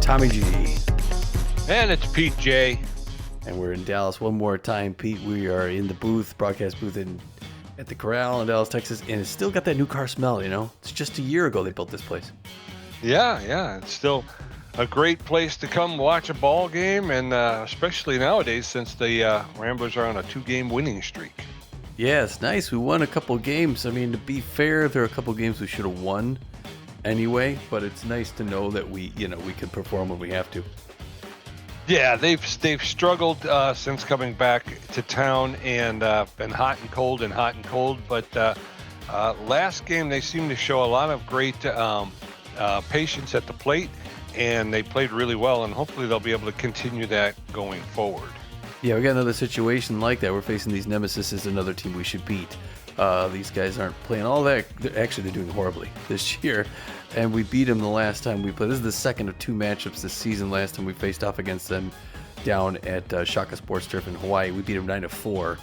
Tommy G. And it's Pete J. And we're in Dallas one more time, Pete. We are in the booth, broadcast booth at the Corral in Dallas, Texas, and it's still got that new car smell, you know? It's just a year ago they built this place. Yeah. It's still a great place to come watch a ball game, and especially nowadays since the Ramblers are on a 2-game winning streak. Yeah, it's nice. We won a couple games. I mean, to be fair, there are a couple games we should have won anyway, but it's nice to know that we can perform when we have to. Yeah, they've struggled since coming back to town and been hot and cold. But last game they seemed to show a lot of great patience at the plate, and they played really well. And hopefully they'll be able to continue that going forward. Yeah, we got another situation like that. We're facing these Nemesis as another team we should beat. These guys aren't playing all that. Actually, they're doing horribly this year. And we beat them the last time we played. This is the second of 2 matchups this season. Last time we faced off against them down at Shaka Sports Turf in Hawaii. We beat them 9-4.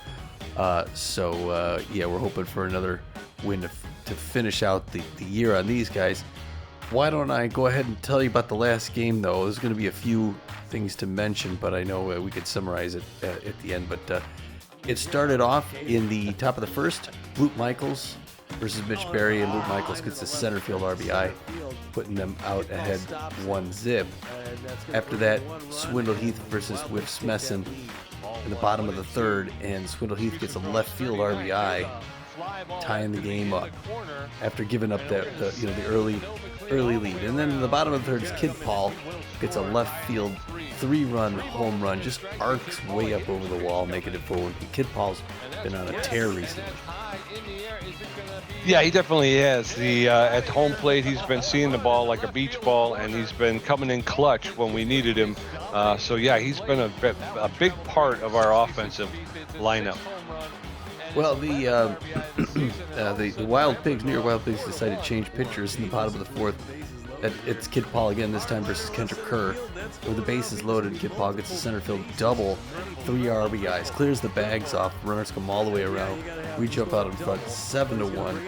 We're hoping for another win to finish out the year on these guys. Why don't I go ahead and tell you about the last game, though? There's going to be a few things to mention, but I know we could summarize it at the end. But it started off in the top of the first. Luke Michaels versus Mitch Berry, and Luke Michaels gets a center field RBI, putting them out ahead 1-0. After that, Swindle Heath versus Whip Smessen in the bottom of the third, and Swindle Heath gets a left field RBI, tying the game up after giving up the early lead. And then in the bottom of the third, Kid Paul gets a left field 3-run home run, just arcs way up over the wall, making it forward. Kid Paul's been on a tear recently. Yeah, he definitely has. At home plate, he's been seeing the ball like a beach ball, and he's been coming in clutch when we needed him. He's been a big part of our offensive lineup. Well, the Wild Pigs, New York Wild Pigs, decided to change pitchers in the bottom of the fourth. It's Kid Paul again, this time versus Kendrick Kerr. With the bases loaded, Kid Paul gets a center field double, 3 RBIs, clears the bags off, runners come all the way around. We jump out in front, 7-1.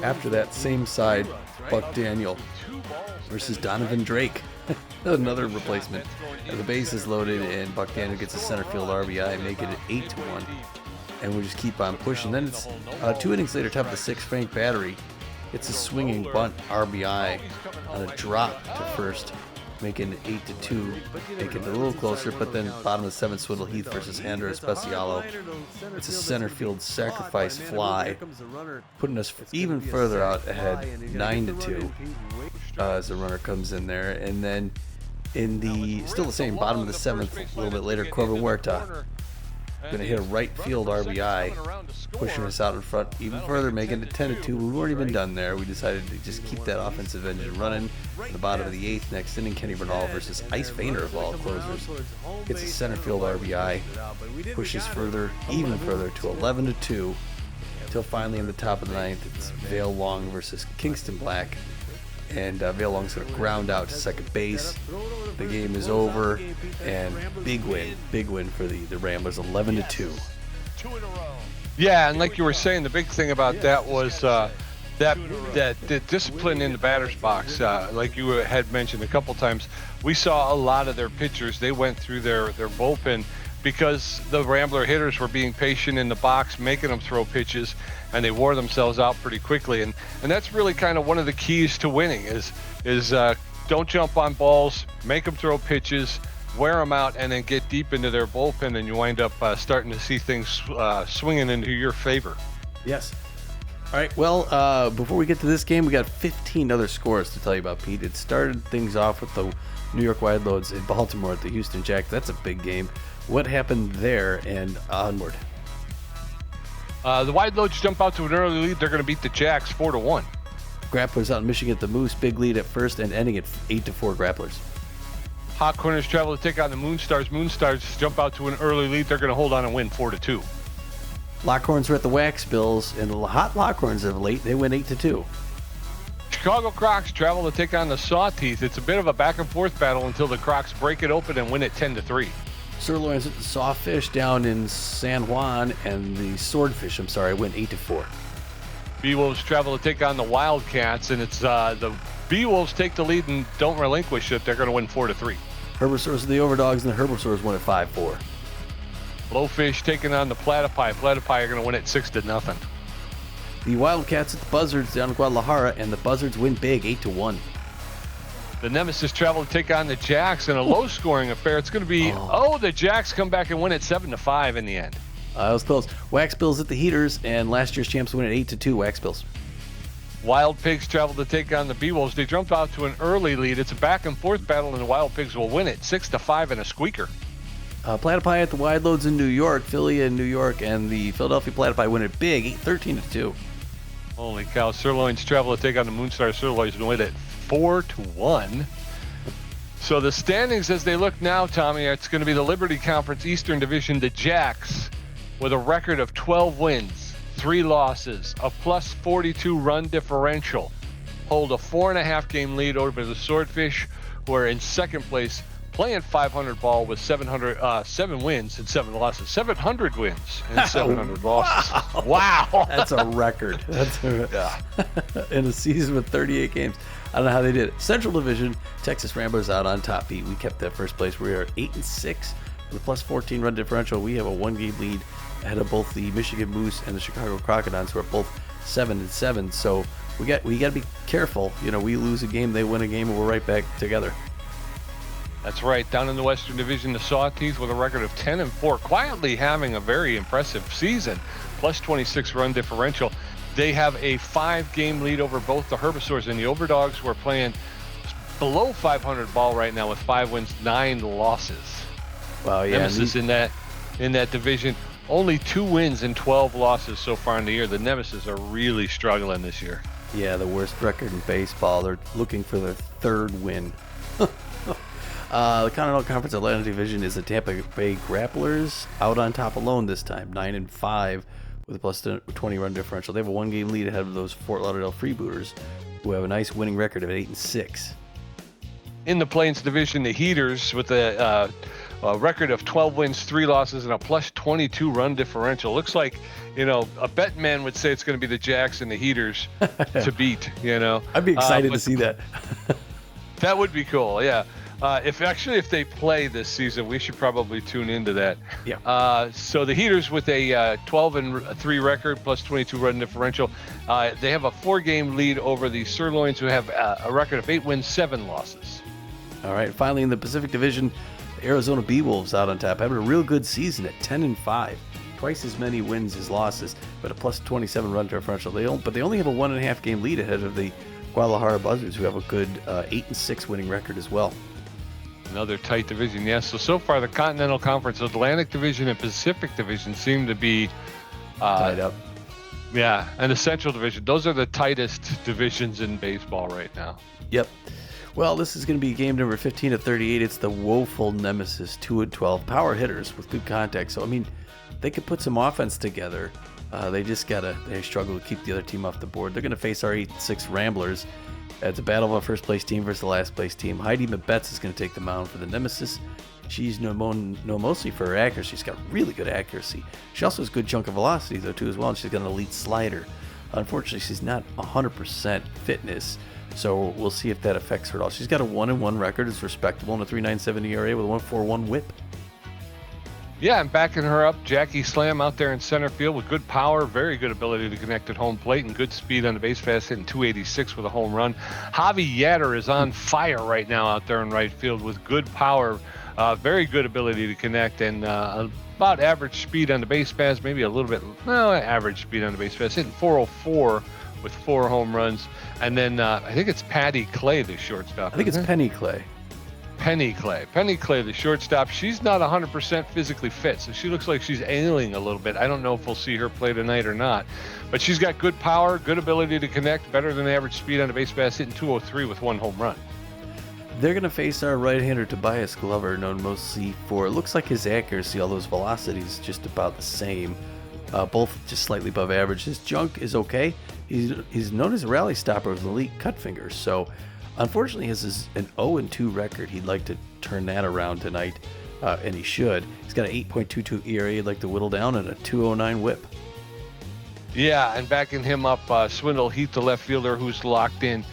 After that, same side, Buck Daniel versus Donovan Drake, another replacement. The bases loaded, and Buck Daniel gets a center field RBI, making it 8-1. And we just keep on pushing. Then it's 2 innings later, top of the 6th, Frank Battery. It's a swinging bunt RBI on a drop to first, making it 8-2, making it a little closer. But then bottom of the 7th, Swindle Heath versus Hander Especialo. It's a center field sacrifice fly, putting us even further out ahead, 9-2, as the runner comes in there. And then still the same, bottom of the 7th, a little bit later, Corbin Huerta going to hit a right field RBI, pushing us out in front even further, making it 10-2. We weren't even done there. We decided to just keep that offensive engine running. At the bottom of the 8th, next inning, Kenny Bernal versus Ice Feiner of all closers gets a center field RBI, pushes even further to 11-2, until finally in the top of the 9th, it's Vale Long versus Kingston Black. And Vale Long's going to ground out to second base. The game is over, and big win for the Ramblers, 11-2. Yeah, and like you were saying, the big thing about that was that the discipline in the batter's box. Like you had mentioned a couple times, we saw a lot of their pitchers. They went through their bullpen because the Rambler hitters were being patient in the box, making them throw pitches, and they wore themselves out pretty quickly. And that's really kind of one of the keys to winning is don't jump on balls, make them throw pitches, wear them out, and then get deep into their bullpen, and you wind up starting to see things swinging into your favor. Yes. All right, well, before we get to this game, we got 15 other scores to tell you about, Pete. It started things off with the New York Wild Loads in Baltimore at the Houston Jack. That's a big game. What happened there and onward? The Wild Loads jump out to an early lead. They're going to beat the Jacks 4-1. Grapplers out in Michigan at the Moose, big lead at first and ending at 8-4 Grapplers. Hot Corners travel to take on the Moonstars. Moonstars jump out to an early lead. They're going to hold on and win 4-2. Lockhorns are at the Wax Bills, and the Hot Lockhorns of late, they win 8-2. Chicago Crocs travel to take on the Sawteeth. It's a bit of a back and forth battle until the Crocs break it open and win it 10-3. Sirloins at the Sawfish down in San Juan, and the Swordfish, win 8-4. B-Wolves travel to take on the Wildcats, and it's the Bee-Wolves take the lead and don't relinquish it, they're going to win 4-3. Herbisaurs are the overdogs, and the Herbisaurs win at 5-4. Blowfish taking on the Platypi. Platypi are going to win it 6-0. The Wildcats at the Buzzards down in Guadalajara, and the Buzzards win big, 8-1. The Nemesis travel to take on the Jacks in a low-scoring affair. It's going to be, the Jacks come back and win it 7-5 in the end. That was close. Wax Bills at the Heaters, and last year's champs win at 8-2. Wax Bills. Wild Pigs travel to take on the Bee-Wolves. They jumped out to an early lead. It's a back-and-forth battle, and the Wild Pigs will win it 6-5 in a squeaker. Platypi at the Wide Loads in New York, Philly in New York, and the Philadelphia Platypi win it big, 13-2. Holy cow. Sirloins travel to take on the Moonstar Sirloins and win it 4-1. So the standings as they look now, Tommy, it's going to be the Liberty Conference Eastern Division, the Jacks, with a record of 12 wins, 3 losses, a plus 42 run differential, hold a 4.5 game lead over the Swordfish, who are in second place, playing 500 ball with 7 wins and 7 losses. 700 wins and 700 losses. Wow. That's a record. In a season with 38 games. I don't know how they did it. Central Division, Texas Ramblers out on top. We kept that first place. We are 8-6 with a plus 14 run differential. We have a 1-game lead ahead of both the Michigan Moose and the Chicago Crocodiles, who are both 7-7. So we got to be careful. You know, we lose a game, they win a game, and we're right back together. That's right. Down in the Western Division, the Sawteeth with a record of 10-4, quietly having a very impressive season, plus 26 run differential. They have a 5-game lead over both the Herbisaurs and the Overdogs, who are playing below 500 ball right now with 5 wins, 9 losses. Wow, yeah. Nemesis in that division, only 2 wins and 12 losses so far in the year. The Nemesis are really struggling this year. Yeah, the worst record in baseball. They're looking for their 3rd win. The Continental Conference Atlantic Division is the Tampa Bay Grapplers, out on top alone this time, 9-5 with a plus 20 run differential. They have a 1-game lead ahead of those Fort Lauderdale Freebooters, who have a nice winning record of 8-6. In the Plains Division, the Heaters with a record of 12 wins, 3 losses, and a plus 22 run differential. Looks like, a bet man would say it's going to be the Jacks and the Heaters to beat, I'd be excited to see that. That would be cool, yeah. If they play this season, we should probably tune into that. Yeah. So the Heaters with a 12-3 record plus 22 run differential. They have a 4-game lead over the Sirloins, who have a record of 8 wins, 7 losses. All right. Finally, in the Pacific Division, the Arizona Bee-Wolves out on top, having a real good season at 10-5, twice as many wins as losses, but a plus 27 run differential. But they only have a 1.5 game lead ahead of the Guadalajara Buzzards, who have a good 8-6 winning record as well. Another tight division, yes. So far, the Continental Conference, Atlantic Division, and Pacific Division seem to be tied up. Yeah, and the Central Division. Those are the tightest divisions in baseball right now. Yep. Well, this is going to be game number 15 of 38. It's the woeful Nemesis, 2-12 power hitters with good contact. So, they could put some offense together. They struggle to keep the other team off the board. They're going to face our 8-6 Ramblers. It's a battle of a first place team versus the last place team. Heidi Mabetz is going to take the mound for the Nemesis. She's known mostly for her accuracy. She's got really good accuracy. She also has a good chunk of velocity, though, too, as well. And she's got an elite slider. Unfortunately, she's not 100% fitness, so we'll see if that affects her at all. She's got a 1-1 record. It's respectable, and a 3.97 ERA with a 1.41 whip. Yeah, and backing her up, Jackie Slam out there in center field with good power, very good ability to connect at home plate, and good speed on the base pass, hitting 286 with a home run. Javi Yatter is on fire right now out there in right field with good power, very good ability to connect, and about average speed on the base pass, maybe a little bit, average speed on the base pass, hitting 404 with 4 home runs. And then I think it's Patty Clay, the shortstop. I think it's Penny Clay. Penny Clay, the shortstop. She's not 100% physically fit, so she looks like she's ailing a little bit. I don't know if we'll see her play tonight or not, but she's got good power, good ability to connect, better than average speed on the base pass, hitting 203 with 1 home run. They're going to face our right-hander Tobias Glover, known mostly for, it looks like his accuracy, all those velocities, just about the same. Both just slightly above average. His junk is okay. He's known as a rally stopper with elite cut fingers, so unfortunately, he has an 0-2 record. He'd like to turn that around tonight, and he should. He's got an 8.22 ERA he'd like to whittle down and a 2.09 whip. Yeah, and backing him up, Swindle Heath, the left fielder, who's locked in.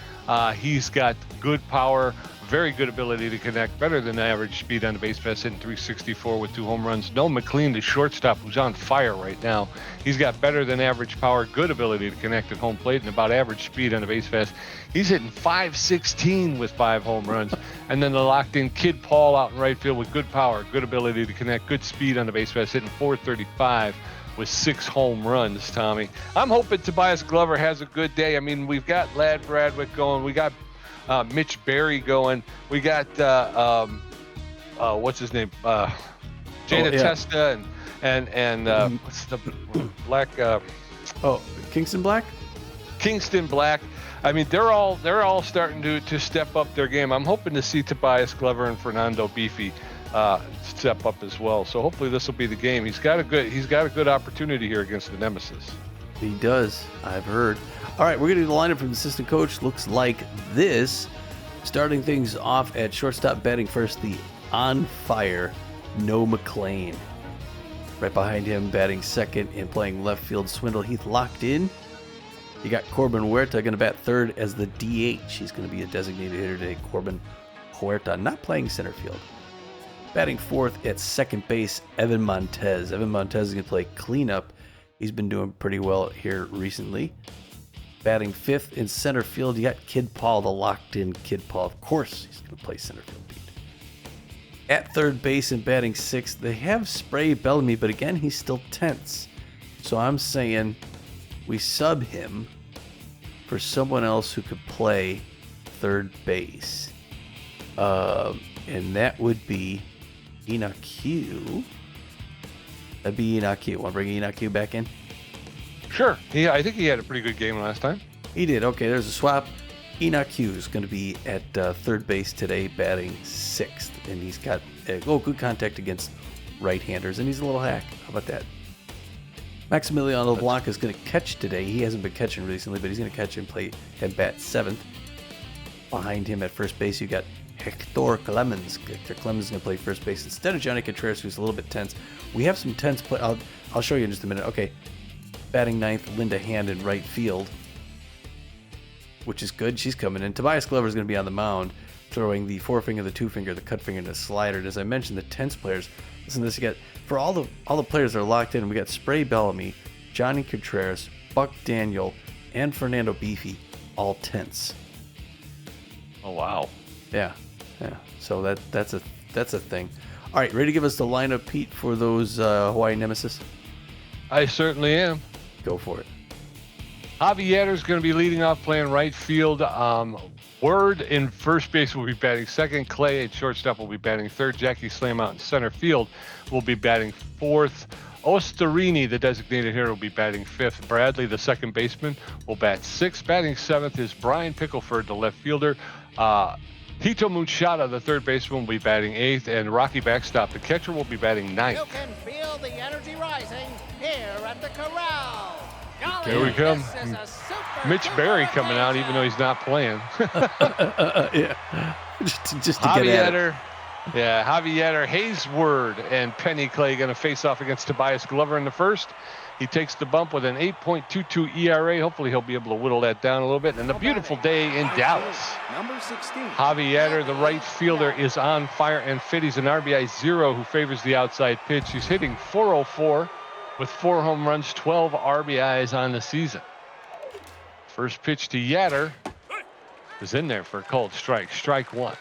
He's got good power, very good ability to connect, better than average speed on the base pass, hitting 364 with 2 home runs. Noah McLean, the shortstop, who's on fire right now. He's got better than average power, good ability to connect at home plate, and about average speed on the base pass. He's hitting 516 with 5 home runs. And then the locked-in Kid Paul out in right field with good power, good ability to connect, good speed on the base pass, hitting 435 with 6 home runs, Tommy. I'm hoping Tobias Glover has a good day. I mean, we've got Lad Bradwick going. We got Mitch Berry going. We got what's his name? Jada Testa and what's the black? Kingston Black. Kingston Black. I mean, they're all starting to step up their game. I'm hoping to see Tobias Glover and Fernando Beefy step up as well. So hopefully this will be the game. He's got a good opportunity here against the Nemesis. He does. I've heard. All right, we're going to do the lineup from the assistant coach. Looks like this. Starting things off at shortstop, batting first, the on fire Noah McLean. Right behind him, batting second and playing left field, Swindle Heath locked in. You got Corbin Huerta going to bat third as the DH. He's going to be a designated hitter today. Corbin Huerta not playing center field. Batting fourth at second base, Evan Montez. Evan Montez is going to play cleanup. He's been doing pretty well here recently. Batting fifth in center field, you got Kid Paul, the locked-in Kid Paul. Of course, he's going to play center field, Pete. At third base and batting sixth, they have Spray Bellamy, but again, he's still tense. So I'm saying we sub him for someone else who could play third base. And that would be Enoch Q. That'd be Enoch Q. Want to bring Enoch Q back in? Sure. Yeah, I think he had a pretty good game last time. He did. Okay, there's a swap. Enoch Q is going to be at third base today, batting sixth. And he's got good contact against right-handers, and he's a little hack. How about that? Maximiliano LeBlanc is going to catch today. He hasn't been catching recently, but he's going to catch and bat seventh. Behind him at first base, you got Hector Clemens. Hector Clemens is going to play first base instead of Johnny Contreras, who's a little bit tense. We have some tense play. I'll show you in just a minute. Okay. Batting ninth, Linda Hand in right field, which is good. She's coming in. Tobias Glover is going to be on the mound, throwing the forefinger, the two finger, the cut finger, and the slider. And as I mentioned, the tense players. Listen to this. You got for all the players that are locked in. We got Spray Bellamy, Johnny Contreras, Buck Daniel, and Fernando Beefy, all tense. Oh wow. Yeah. So that's a thing. All right, ready to give us the lineup, Pete, for those Hawaii Nemesis? I certainly am. Go for it. Javier is going to be leading off, playing right field. Word in first base will be batting second. Clay at shortstop will be batting third. Jackie Slam out in center field will be batting fourth. Osterini, the designated hitter, will be batting fifth. Bradley, the second baseman, will bat sixth. Batting seventh is Brian Pickleford, the left fielder. Hito Muchada, the third baseman, will be batting eighth, and Rocky Backstop, the catcher, will be batting ninth. You can feel the energy rising here at the Corral. Golly, Here we come. Mitch Berry Super coming out, even though he's not playing. Yeah. just to get at it. Javier, Haysword, and Penny Clay going to face off against Tobias Glover in the first. He takes the bump with an 8.22 ERA. Hopefully he'll be able to whittle that down a little bit. And a beautiful day in Dallas. Number 16. Javier, the right fielder, is on fire and fit. He's an RBI 0 who favors the outside pitch. He's hitting .404 with 4 home runs, 12 RBIs on the season. First pitch to Yatter is in there for a called strike. Strike one.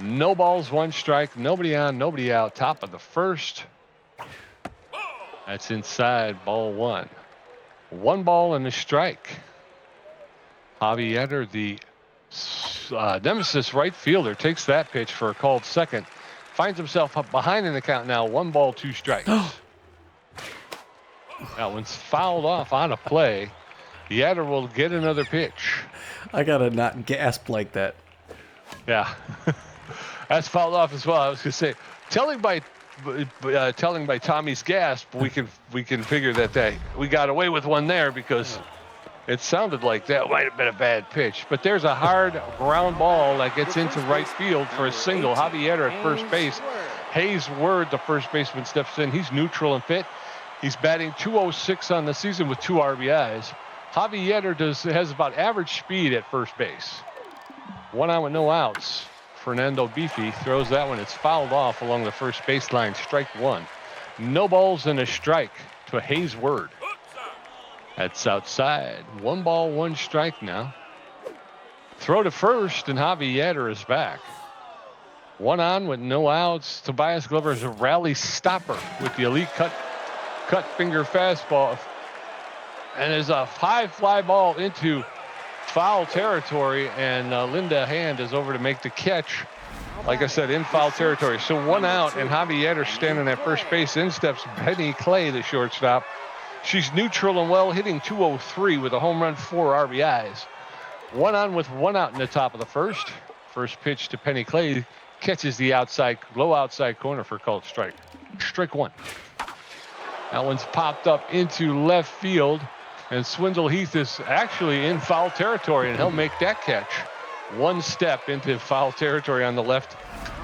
No balls, 1 strike. Nobody on, nobody out. Top of the first. That's inside, ball 1. 1 ball and a strike. Javier, the Nemesis right fielder, takes that pitch for a called second. Finds himself up behind in the count now. 1 ball, 2 strikes. That one's fouled off on a play. Yatter will get another pitch. I gotta not gasp like that. Yeah. That's fouled off as well. I was going to say, telling by Tommy's gasp, we can figure that we got away with one there because it sounded like that might have been a bad pitch. But there's a hard ground ball that gets into right field for a single. Javier at first base. Haysword, the first baseman, steps in. He's neutral and fit. He's batting .206 on the season with 2 RBIs. Javier has about average speed at first base. 1 out with no outs. Fernando Beefy throws that one. It's fouled off along the first baseline. Strike 1. No balls and a strike to Hayes Word. That's outside. 1 ball, 1 strike now. Throw to first, and Javi Yetter is back. 1 on with no outs. Tobias Glover is a rally stopper with the elite cut finger fastball. And there's a high fly ball into foul territory, and Linda Hand is over to make the catch. Like I said, in foul territory. So 1 out, and Javi Yetter standing at first base. In steps Penny Clay, the shortstop. She's neutral and well, hitting .203 with a home run, 4 RBIs. 1 on with 1 out in the top of the first. First pitch to Penny Clay catches the low outside corner for called strike. Strike 1. That one's popped up into left field, and Swindle Heath is actually in foul territory, and he'll make that catch. 1 step into foul territory on the left,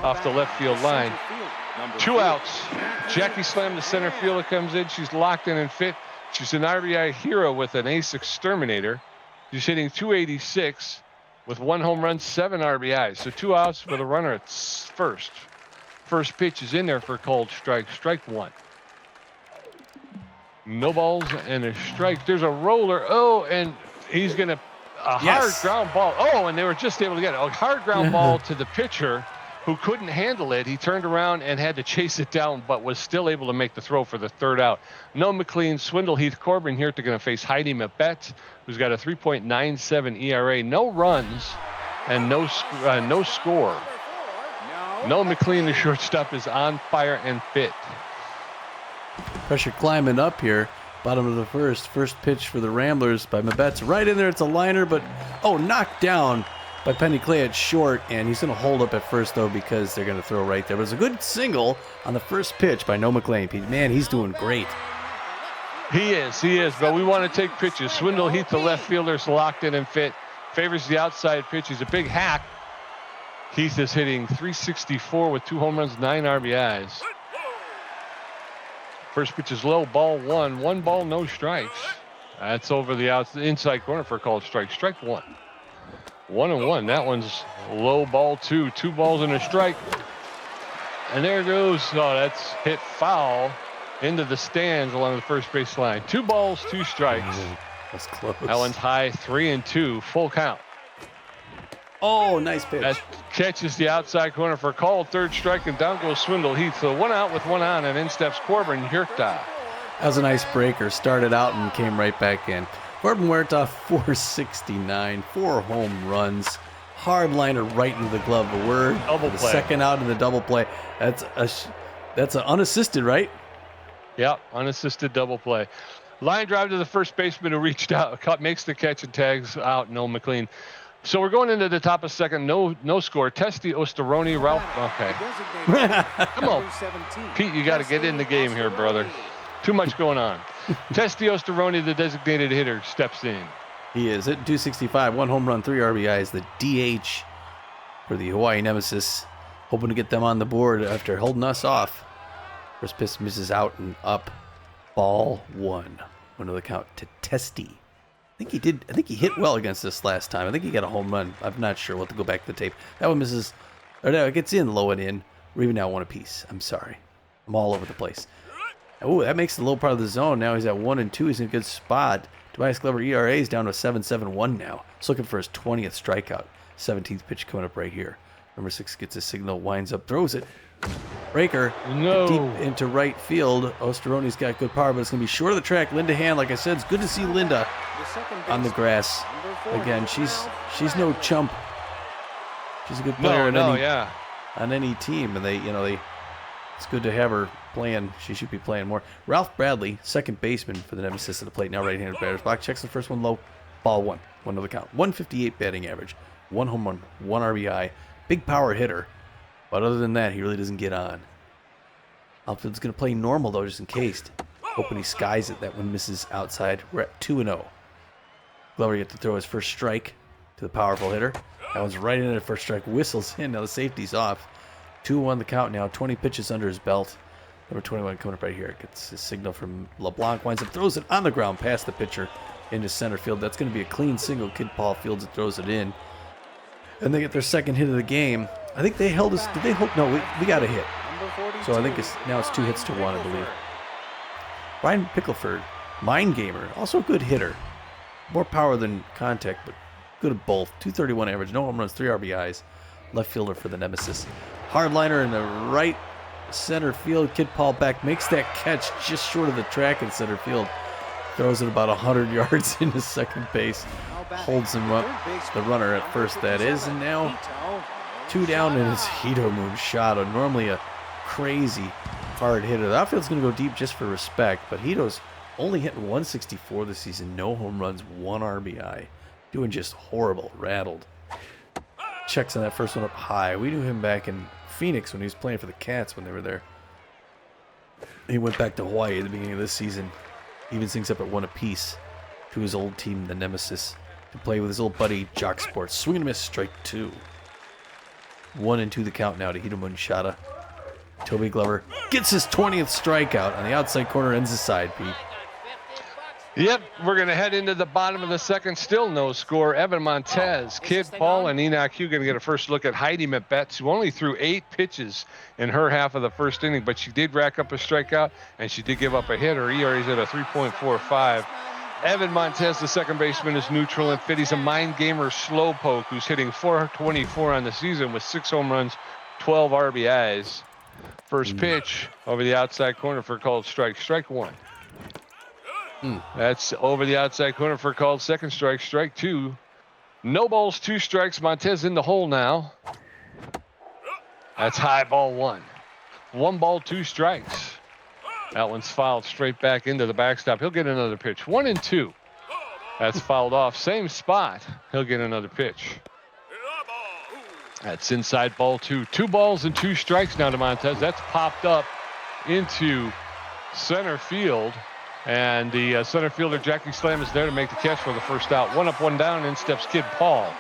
off the left field line. 2 outs. Jackie Slam, the center fielder, comes in. She's locked in and fit. She's an RBI hero with an ace exterminator. She's hitting .286 with 1 home run, 7 RBIs. So 2 outs with a runner at first. First pitch is in there for called strike. Strike 1. No balls and a strike. There's a roller. Oh, and he's going to hard ground ball. Oh, and they were just able to get it. A hard ground ball to the pitcher, who couldn't handle it. He turned around and had to chase it down, but was still able to make the throw for the 3rd out. No McLean, Swindle Heath, Corbin here. They're going to face Heidi Mabette, who's got a 3.97 ERA. No runs and no score. No McLean, the shortstop, is on fire and fit. Pressure climbing up here. Bottom of the first. First pitch for the Ramblers by Mabette's right in there. It's a liner, but knocked down by Penny Clay at short, and he's going to hold up at first, though, because they're going to throw right there. But it's a good single on the first pitch by No McLean. Man, he's doing great. He is, but we want to take pitches. Swindle Heath, the left fielder's locked in and fit. Favors the outside pitch. He's a big hack. Heath is hitting .364 with 2 home runs, 9 RBIs. First pitch is low, ball 1. 1 ball, no strikes. That's over the inside corner for a called strike. Strike 1. 1-1. That one's low, ball 2. 2 balls and a strike. And there goes. Oh, that's hit foul into the stands along the first base line. 2 balls, 2 strikes. That's close. That one's high, 3-2. Full count. Oh, nice pitch. That catches the outside corner for a call. 3rd strike, and down goes Swindle Heath. So 1 out with 1 on, and in steps Corbin Huerta. That was a nice breaker. Started out and came right back in. Corbin Huerta, 469, 4 home runs. Hard liner right into the glove. A word. Double play. 2nd out in the double play. That's an unassisted, right? Yep, unassisted double play. Line drive to the first baseman who reached out, makes the catch and tags out. No McLean. So we're going into the top of 2nd. No score. Testi Osteroni, Ralph. Okay. Come on, Pete. You got to get in the game here, brother. Too much going on. Testi Osteroni, the designated hitter, steps in. He is at .265, 1 home run, 3 RBIs. The DH for the Hawaii Nemesis, hoping to get them on the board after holding us off. First pitch misses out and up. Ball 1. One of the count to Testi. I think he hit well against us last time. I think he got a home run. I'm not sure. We'll have to go back to the tape. That one misses. Or no, it gets in, low and in. We're even now 1 apiece. I'm sorry. I'm all over the place. Oh, that makes the low part of the zone. Now he's at 1-2. He's in a good spot. Tobias Glover ERA is down to 7.71 now. He's looking for his 20th strikeout. 17th pitch coming up right here. Number 6 gets a signal, winds up, throws it. Breaker deep into right field. Osteroni's got good power, but it's going to be short of the track. Linda Hand, like I said, it's good to see Linda on the grass again. She's no chump. She's a good player on any team, and it's good to have her playing. She should be playing more. Ralph Bradley, 2nd baseman for the Nemesis at the plate, now right-handed batter's box. Checks the first one low, ball 1. 1 to the count. 158 batting average, 1 home run, 1 RBI. Big power hitter. But other than that, he really doesn't get on. Outfield's going to play normal, though, just in case. Hoping he skies it. That one misses outside. We're at 2-0. Glover gets to throw his first strike to the powerful hitter. That one's right in at first strike. Whistles in. Now the safety's off. 2-1 the count now. 20 pitches under his belt. Number 21 coming up right here. Gets a signal from LeBlanc. Winds up, throws it on the ground past the pitcher into center field. That's going to be a clean single. Kid Paul fields it, throws it in. And they get their second hit of the game. I think they held us. Did they hold? No, we got a hit. So I think now it's 2 hits to 1, I believe. Ryan Pickleford, Mind Gamer, also a good hitter. More power than contact, but good at both. 231 average, no home runs, 3 RBIs. Left fielder for the Nemesis. Hardliner in the right center field. Kid Paul back makes that catch just short of the track in center field. Throws it about 100 yards into second base. Holds him up, the runner at first, that is. And now 2 down, and it's Hito Moonshada. Normally a crazy hard hitter. The outfield's going to go deep just for respect, but Hito's only hitting 164 this season. No home runs, 1 RBI. Doing just horrible. Rattled. Checks on that first one up high. We knew him back in Phoenix when he was playing for the Cats when they were there. He went back to Hawaii at the beginning of this season. Even things up at 1 apiece to his old team, the Nemesis, to play with his old buddy Jock Sports. Swing and a miss, strike 2. 1-2 the count now to Hito Moonshada. Toby Glover gets his 20th strikeout on the outside corner, ends the side, Pete. Yep, we're going to head into the bottom of the second. Still no score. Evan Montez, Kid Paul, and Enoch Hugh going to get a first look at Heidi Metbetz, who only threw 8 pitches in her half of the first inning, but she did rack up a strikeout, and she did give up a hit. Her ERA is at a 3.45. Evan Montez, the second baseman, is neutral and fit. He's a mind gamer slowpoke who's hitting .424 on the season with 6 home runs, 12 RBIs. First pitch over the outside corner for called strike. Strike 1. That's over the outside corner for called second strike. Strike 2. No balls, 2 strikes. Montez in the hole now. That's high, ball 1. 1 ball, 2 strikes. That one's fouled straight back into the backstop. He'll get another pitch. 1-2. That's fouled off. Same spot. He'll get another pitch. That's inside ball 2. 2 balls and 2 strikes now to Montez. That's popped up into center field. And the center fielder, Jackie Slam, is there to make the catch for the first out. 1 up, 1 down. In steps Kid Paul.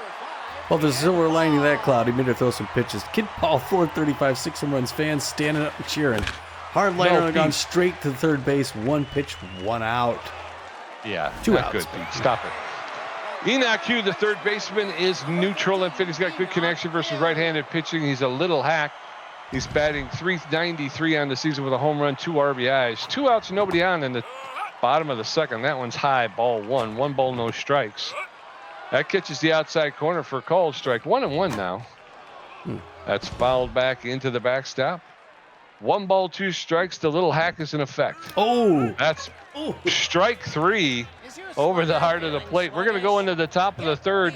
Well, the silver lining of that cloud, he made her throw some pitches. Kid Paul, 435, 6 home runs. Fans standing up and cheering. Hard liner gone straight to third base. 1 pitch, 1 out. Yeah, 2 outs. Good, Pete. Stop it. Enoch Hugh, the third baseman, is neutral and fit. He's got good connection versus right-handed pitching. He's a little hack. He's batting .393 on the season with a home run, 2 RBIs. 2 outs, nobody on in the bottom of the second. That one's high, ball 1. 1 ball, no strikes. That catches the outside corner for a called strike. 1-1 now. That's fouled back into the backstop. 1 ball, 2 strikes. The little hack is in effect. Oh, That's strike 3 over the heart of the plate. We're going to go into the top of the third.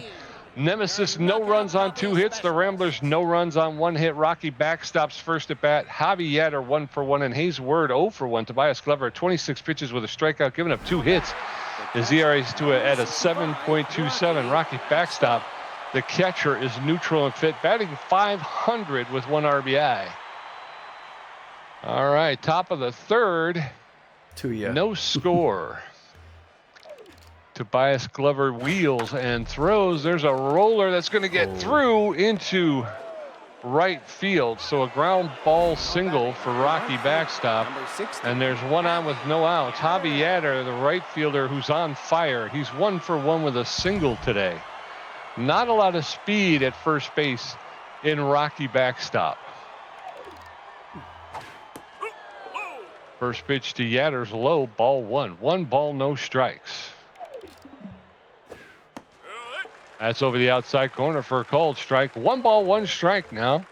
Nemesis, no runs on 2 hits. The Ramblers, no runs on 1 hit. Rocky backstops first at bat. Javi Yatter, 1 for 1. And Hayes Word, 0 for 1. Tobias Glover, 26 pitches with a strikeout, giving up 2 hits. His ERA is at a 7.27. Rocky backstop. The catcher is neutral and fit, batting .500 with 1 RBI. All right, top of the third. No score. Tobias Glover wheels and throws. There's a roller that's going to get through into right field. So a ground ball single for Rocky backstop. And there's 1 on with no outs. Javi Yatter, the right fielder who's on fire. He's 1 for 1 with a single today. Not a lot of speed at first base in Rocky backstop. First pitch to Yatter's low, ball 1. 1 ball, no strikes. That's over the outside corner for a called strike. 1 ball, 1 strike now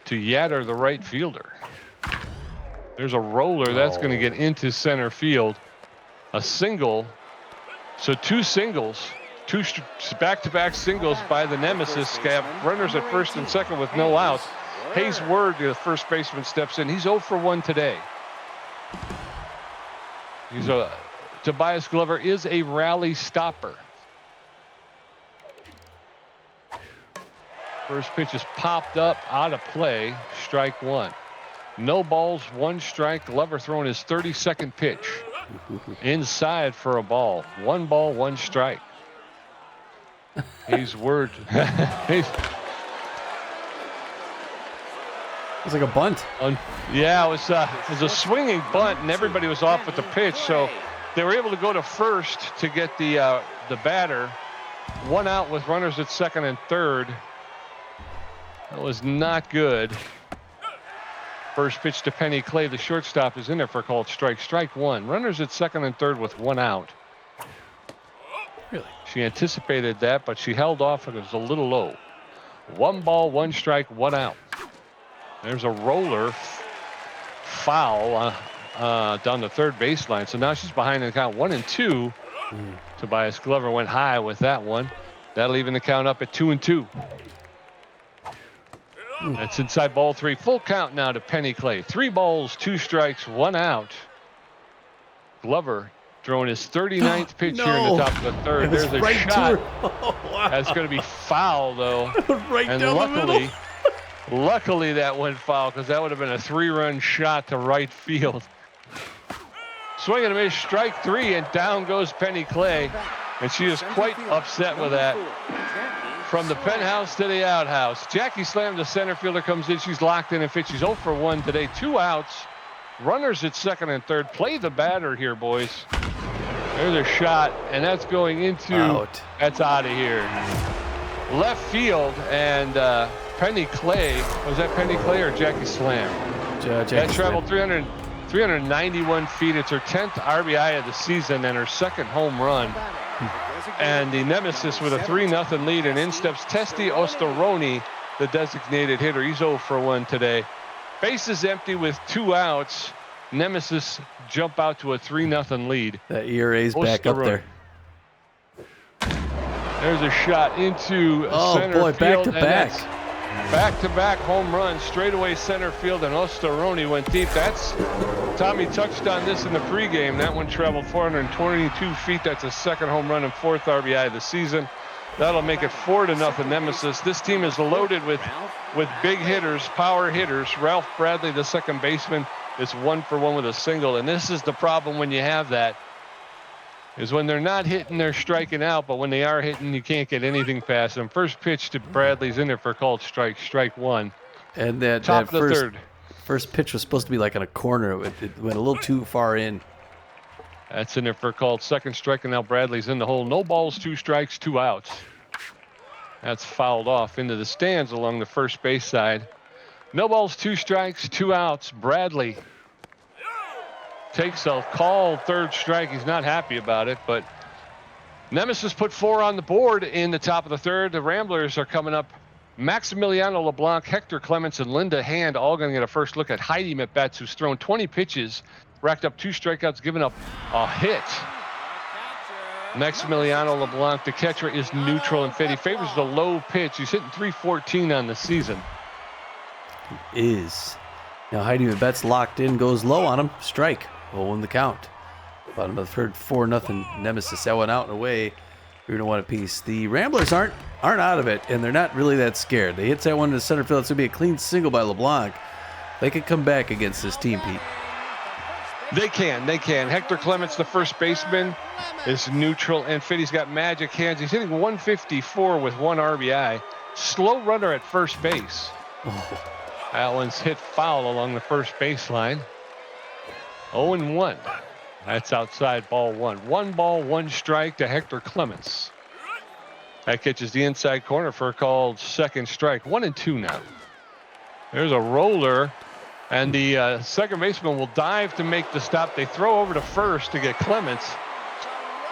to Yatter, the right fielder. There's a roller that's going to get into center field. A single. So 2 singles, 2 back-to-back singles by the Nemesis. Runners at first and second with no outs. Hayes Word, the first baseman, steps in. He's 0 for 1 today. Tobias Glover is a rally stopper. First pitch is popped up, out of play, strike 1. No balls, 1 strike. Glover throwing his 32nd pitch. Inside for a ball. 1 ball, 1 strike. He's Word. It's like a bunt. Yeah, it was a swinging bunt, and everybody was off with the pitch, so they were able to go to first to get the batter. 1 out with runners at second and third. That was not good. First pitch to Penny Clay, the shortstop, is in there for a called strike. Strike one. Runners at second and third with one out. Really? She anticipated that, but she held off and it was a little low. 1 ball, 1 strike, 1 out. There's a roller foul down the third baseline. So now she's behind in the count 1-2. Tobias Glover went high with that one. That'll even the count up at 2-2. That's inside ball 3. Full count now to Penny Clay. 3 balls, 2 strikes, 1 out. Glover throwing his 39th pitch here in the top of the third. There's a right shot. Oh, wow. That's going to be foul, though. Right and down the middle. luckily that went foul, because that would have been a 3-run shot to right field. Swing and a miss, strike 3, and down goes Penny Clay. And she is quite upset with that. From the penthouse to the outhouse. Jackie Slam, the center fielder, comes in. She's locked in and fit. She's 0 for 1 today. 2 outs. Runners at second and third. Play the batter here, boys. There's a shot, and that's going into. Out. That's out of here. Left field, and Penny Clay. Was that Penny Clay or Jackie Slam? That traveled 391 feet. It's her 10th RBI of the season and her 2nd home run. And the Nemesis with a 3-0 lead, and in steps Testi Ostoroni, the designated hitter. He's 0 for 1 today. Bases empty with 2 outs. Nemesis jump out to a 3-0 lead. That ERA's back up there. There's a shot into center boy, field. back-to-back home run, straightaway center field, and Ostoroni went deep. Tommy touched on this in the pregame. That one traveled 422 feet. That's a 2nd home run and 4th RBI of the season. That'll make it 4-0 Nemesis. This team is loaded with big hitters, power hitters. Ralph Bradley, the second baseman, is 1 for 1 with a single. And this is the problem when you have that, is when they're not hitting, they're striking out. But when they are hitting, you can't get anything past them. First pitch to Bradley's in there for a called strike. Strike 1. And that top of the third. First pitch was supposed to be like on a corner. It went a little too far in. That's in there for a called second strike, and now Bradley's in the hole. No balls, 2 strikes, 2 outs. That's fouled off into the stands along the first base side. No balls, 2 strikes, 2 outs. Bradley takes a called 3rd strike. He's not happy about it, but Nemesis put 4 on the board in the top of the 3rd. The Ramblers are coming up. Maximiliano LeBlanc, Hector Clements, and Linda Hand all going to get a first look at Heidi Metbats, who's thrown 20 pitches, racked up 2 strikeouts, given up a hit. Maximiliano LeBlanc, the catcher, is neutral and fit. He favors the low pitch. He's hitting .314 on the season. He is. Now Heidi Metbats locked in, goes low on him. Strike. 0 the count. Bottom of the third, 4-0 Nemesis. That one out and away. 3-1 apiece. The Ramblers aren't out of it, and they're not really that scared. They hit that one to center field. It's going to be a clean single by LeBlanc. They could come back against this team, Pete. They can. Hector Clements, the first baseman, is neutral and fit. He's got magic hands. He's hitting .154 with 1 RBI. Slow runner at first base. Oh. That one's hit foul along the first baseline. 0-1. That's outside ball 1. 1 ball, 1 strike to Hector Clements. That catches the inside corner for a called second strike. 1-2 now. There's a roller, and the second baseman will dive to make the stop. They throw over to first to get Clements,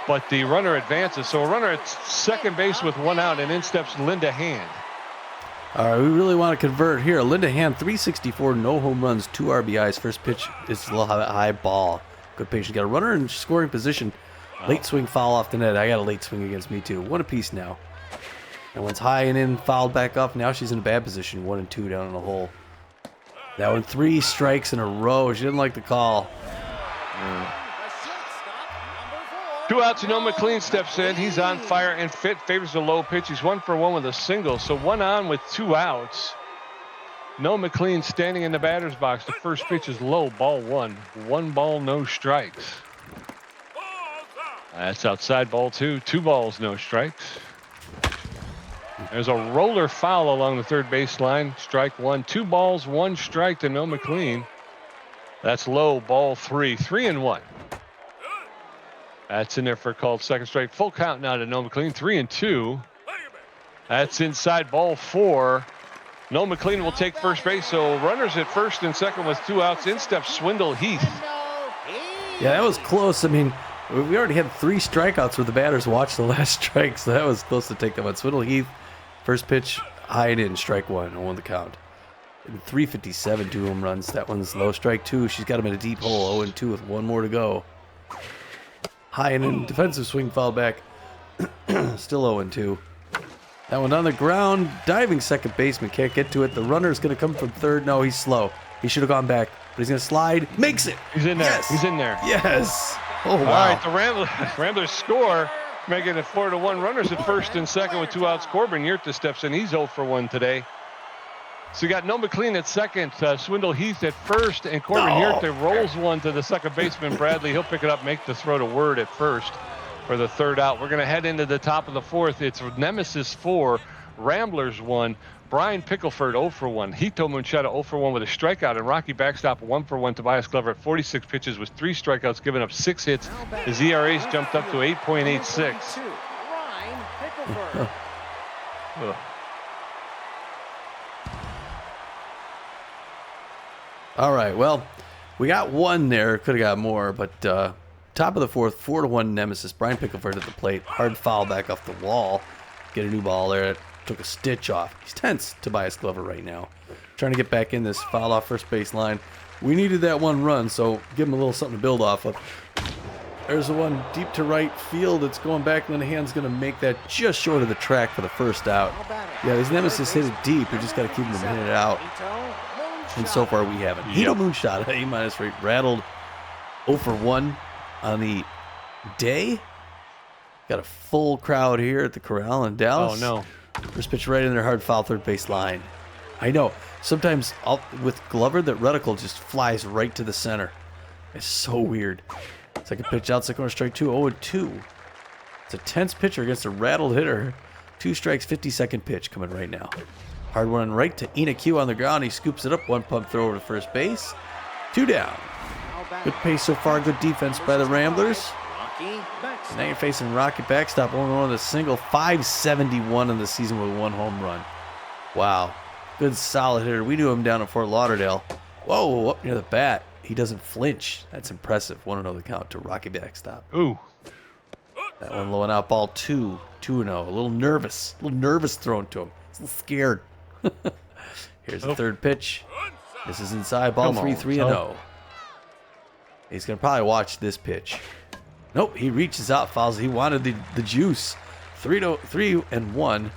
but the runner advances. So a runner at second base with 1 out, and in steps Linda Hand. All right, we really want to convert here. Linda Hand, .364, no home runs, 2 RBIs. First pitch is a little high ball. Good pitch. Got a runner in scoring position. Late swing foul off the net. I got a late swing against me too. 1 apiece now. That one's high and in, fouled back up. Now she's in a bad position. 1-2 down in the hole. That one 3 strikes in a row. She didn't like the call. 2 outs, and McLean steps in. He's on fire and fit. Favors the low pitch. He's 1 for 1 with a single. So 1 on with 2 outs. No McLean standing in the batter's box. The first pitch is low, ball 1. 1 ball, no strikes. That's outside ball 2. 2 balls, no strikes. There's a roller foul along the third baseline. Strike 1. 2 balls, 1 strike to no McLean. That's low, ball 3. 3-1. That's in there for a called second strike. Full count now to no McLean. 3-2. That's inside ball 4. Noel McLean will take first base. So runners at first and second with 2 outs. In steps Swindle Heath. Yeah, that was close. I mean, we already had 3 strikeouts where the batters watched the last strike, so that was close to take them on. Swindle Heath, first pitch, high and in, strike 1, and 1 the count. And 357, 2 home runs. That one's low, strike 2. She's got him in a deep hole, 0-2 with 1 more to go. High and in, defensive swing, foul back. Still 0-2. That one on the ground, diving second baseman, can't get to it. The runner's going to come from third. No, he's slow. He should have gone back, but he's going to slide. Makes it. He's in there. Yes. He's in there. Yes. Oh, wow. All right, the Ramblers score, making it 4-1. Runners at first and second with 2 outs. Corbin Yurta steps in. He's 0 for 1 today. So you got Noel McLean at second, Swindle Heath at first, and Corbin Yurta rolls one to the second baseman, Bradley. He'll pick it up, make the throw to Word at first for the 3rd out. We're going to head into the top of the 4th. It's Nemesis 4, Ramblers 1. Brian Pickleford 0 for 1. Hito Munchetta 0 for 1 with a strikeout, and Rocky Backstop 1 for 1. Tobias Glover at 46 pitches with 3 strikeouts, giving up 6 hits. His ERA's jumped up to 8.86. All right, well, we got 1 there. Could have got more, but top of the 4th, 4-1 Nemesis. Brian Pickleford at the plate. Hard foul back off the wall. Get a new ball there. Took a stitch off. He's tense, Tobias Glover, right now. Trying to get back in this foul off first base line. We needed that 1 run, so give him a little something to build off of. There's the one deep to right field. It's going back, and then the hand's going to make that just short of the track for the 1st out. Yeah, these Nemesis hit it deep. We just got to keep them hitting it out. And so far we haven't. Hito Moonshot, A- rate, rattled 0 for 1 on the day. Got a full crowd here at the Corral in Dallas. Oh, no. First pitch right in their hard foul third base line. I know. Sometimes with Glover, that reticle just flies right to the center. It's so weird. Second pitch outside corner, strike 2, 0-2. It's a tense pitcher against a rattled hitter. 2 strikes, 52nd pitch coming right now. Hard one right to Ina Q on the ground. He scoops it up. 1 pump throw over to first base. 2 down. Good pace so far. Good defense by the Ramblers. Now you're facing Rocky Backstop, only one with a single. 571 in the season with 1 home run. Wow. Good solid hitter. We knew him down at Fort Lauderdale. Whoa, up near the bat. He doesn't flinch. That's impressive. 1-0 the count to Rocky Backstop. Ooh. That one low and out, ball 2. 2-0. A little nervous. Thrown to him. He's a little scared. Here's the 3rd pitch. This is inside, ball 3, 3-0. He's going to probably watch this pitch. Nope, he reaches out, fouls. He wanted the juice. 3-1.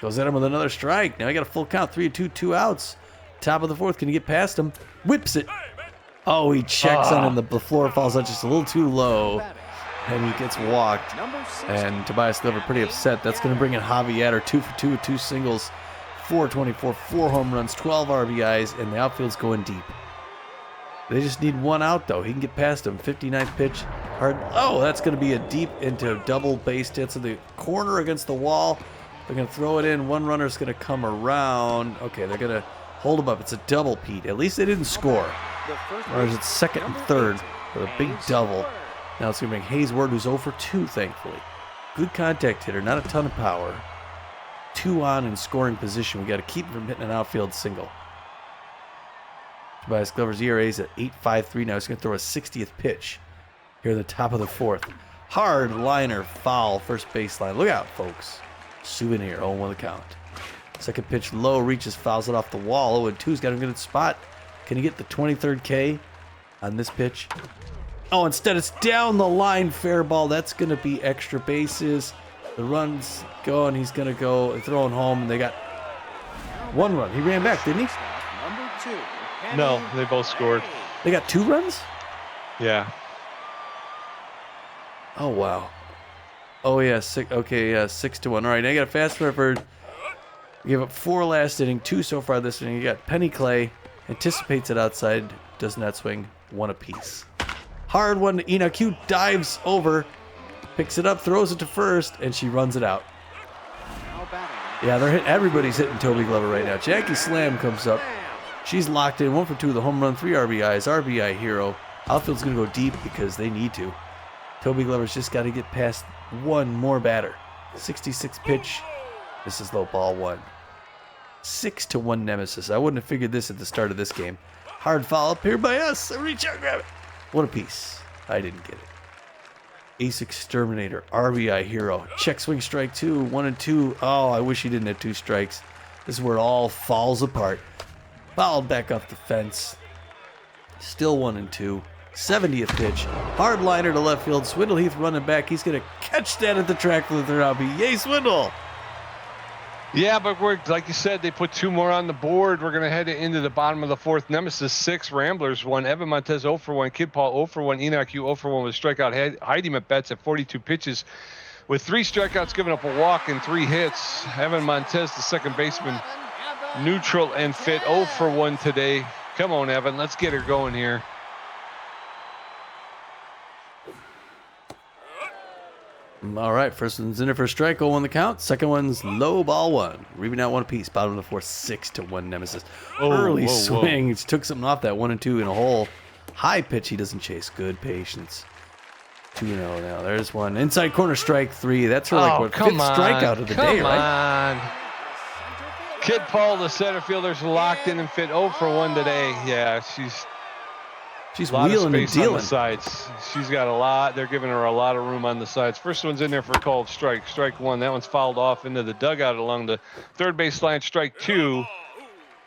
Goes at him with another strike. Now he got a full count. 3-2, 2 outs. Top of the 4th. Can he get past him? Whips it. Oh, he checks on him. The floor falls out just a little too low. And he gets walked. And Tobias Glover pretty upset. That's going to bring in Javi Adder. 2 for 2 with 2 singles. 424, 4 home runs, 12 RBIs, and the outfield's going deep. They just need 1 out, though. He can get past him. 59th pitch. Hard. Oh, that's going to be a deep into double base hit to the corner against the wall. They're going to throw it in. 1 runner's going to come around. Okay, they're going to hold him up. It's a double, Pete. At least they didn't score. Whereas it's 2nd and 3rd with a big double. Now it's going to bring Hayes Word, who's 0 for 2, thankfully. Good contact hitter, not a ton of power. 2 on in scoring position. We got to keep him from hitting an outfield single. Tobias Glover's ERA is at 8.53 now. He's going to throw a 60th pitch here in the top of the 4th. Hard liner, foul, first baseline. Look out, folks. Souvenir, 0-1 the count. Second pitch low, reaches, fouls it off the wall. 0-2's got him in a good spot. Can he get the 23rd K on this pitch? Oh, instead it's down the line, fair ball. That's going to be extra bases. The run's going. He's going to go throwing home, and they got 1 run. He ran back, didn't he? No, they both scored. They got 2 runs? Yeah. Oh, wow. Oh, yeah. 6-1. All right, now you got a fast forward. You give up 4 last inning, 2 so far this inning. You got Penny Clay, anticipates it outside, does not swing, 1 apiece. Hard one to Ina Q, dives over, picks it up, throws it to first, and she runs it out. Yeah, everybody's hitting Toby Glover right now. Jackie Slam comes up. She's locked in, 1 for 2, the home run, 3 RBIs, RBI hero. Outfield's going to go deep because they need to. Toby Glover's just got to get past 1 more batter. 66 pitch, Misses low, ball 1. 6-1 Nemesis. I wouldn't have figured this at the start of this game. Hard foul up here by us. Reach out, grab it. 1 apiece. I didn't get it. Ace Exterminator, RBI Hero. Check swing strike 2, 1 and 2. Oh, I wish he didn't have 2 strikes. This is where it all falls apart. Fouled back off the fence. Still 1 and 2. 70th pitch. Hard liner to left field. Swindle Heath running back. He's going to catch that at the track for the third out. Yay, Swindle! Yeah, but we're like you said, they put 2 more on the board. We're going to head into the bottom of the 4th. Nemesis 6, Ramblers 1, Evan Montez 0 for 1, Kid Paul 0 for 1, Enoch Q 0 for 1 with strikeout. Heidi Betts at 42 pitches with 3 strikeouts, giving up a walk and 3 hits. Evan Montez, the second baseman, neutral and fit 0 for 1 today. Come on, Evan, let's get her going here. All right, first one's in there for a strike, 0-1 the count. Second one's low, ball 1. Reaving out 1 apiece. Bottom of the 4th, 6-1 Nemesis. Early swing. It took something off that 1 and 2 in a hole. High pitch he doesn't chase. Good patience. 2-0 now. There's 1. Inside corner strike 3. That's her like what 5th strikeout of the day, right? Come on. Kid Paul, the center fielder's locked in and fit 0 for 1 today. Yeah, she's wheeling and dealing. On the sides. She's got a lot. They're giving her a lot of room on the sides. First one's in there for a called strike. Strike 1. That one's fouled off into the dugout along the third base line. Strike 2.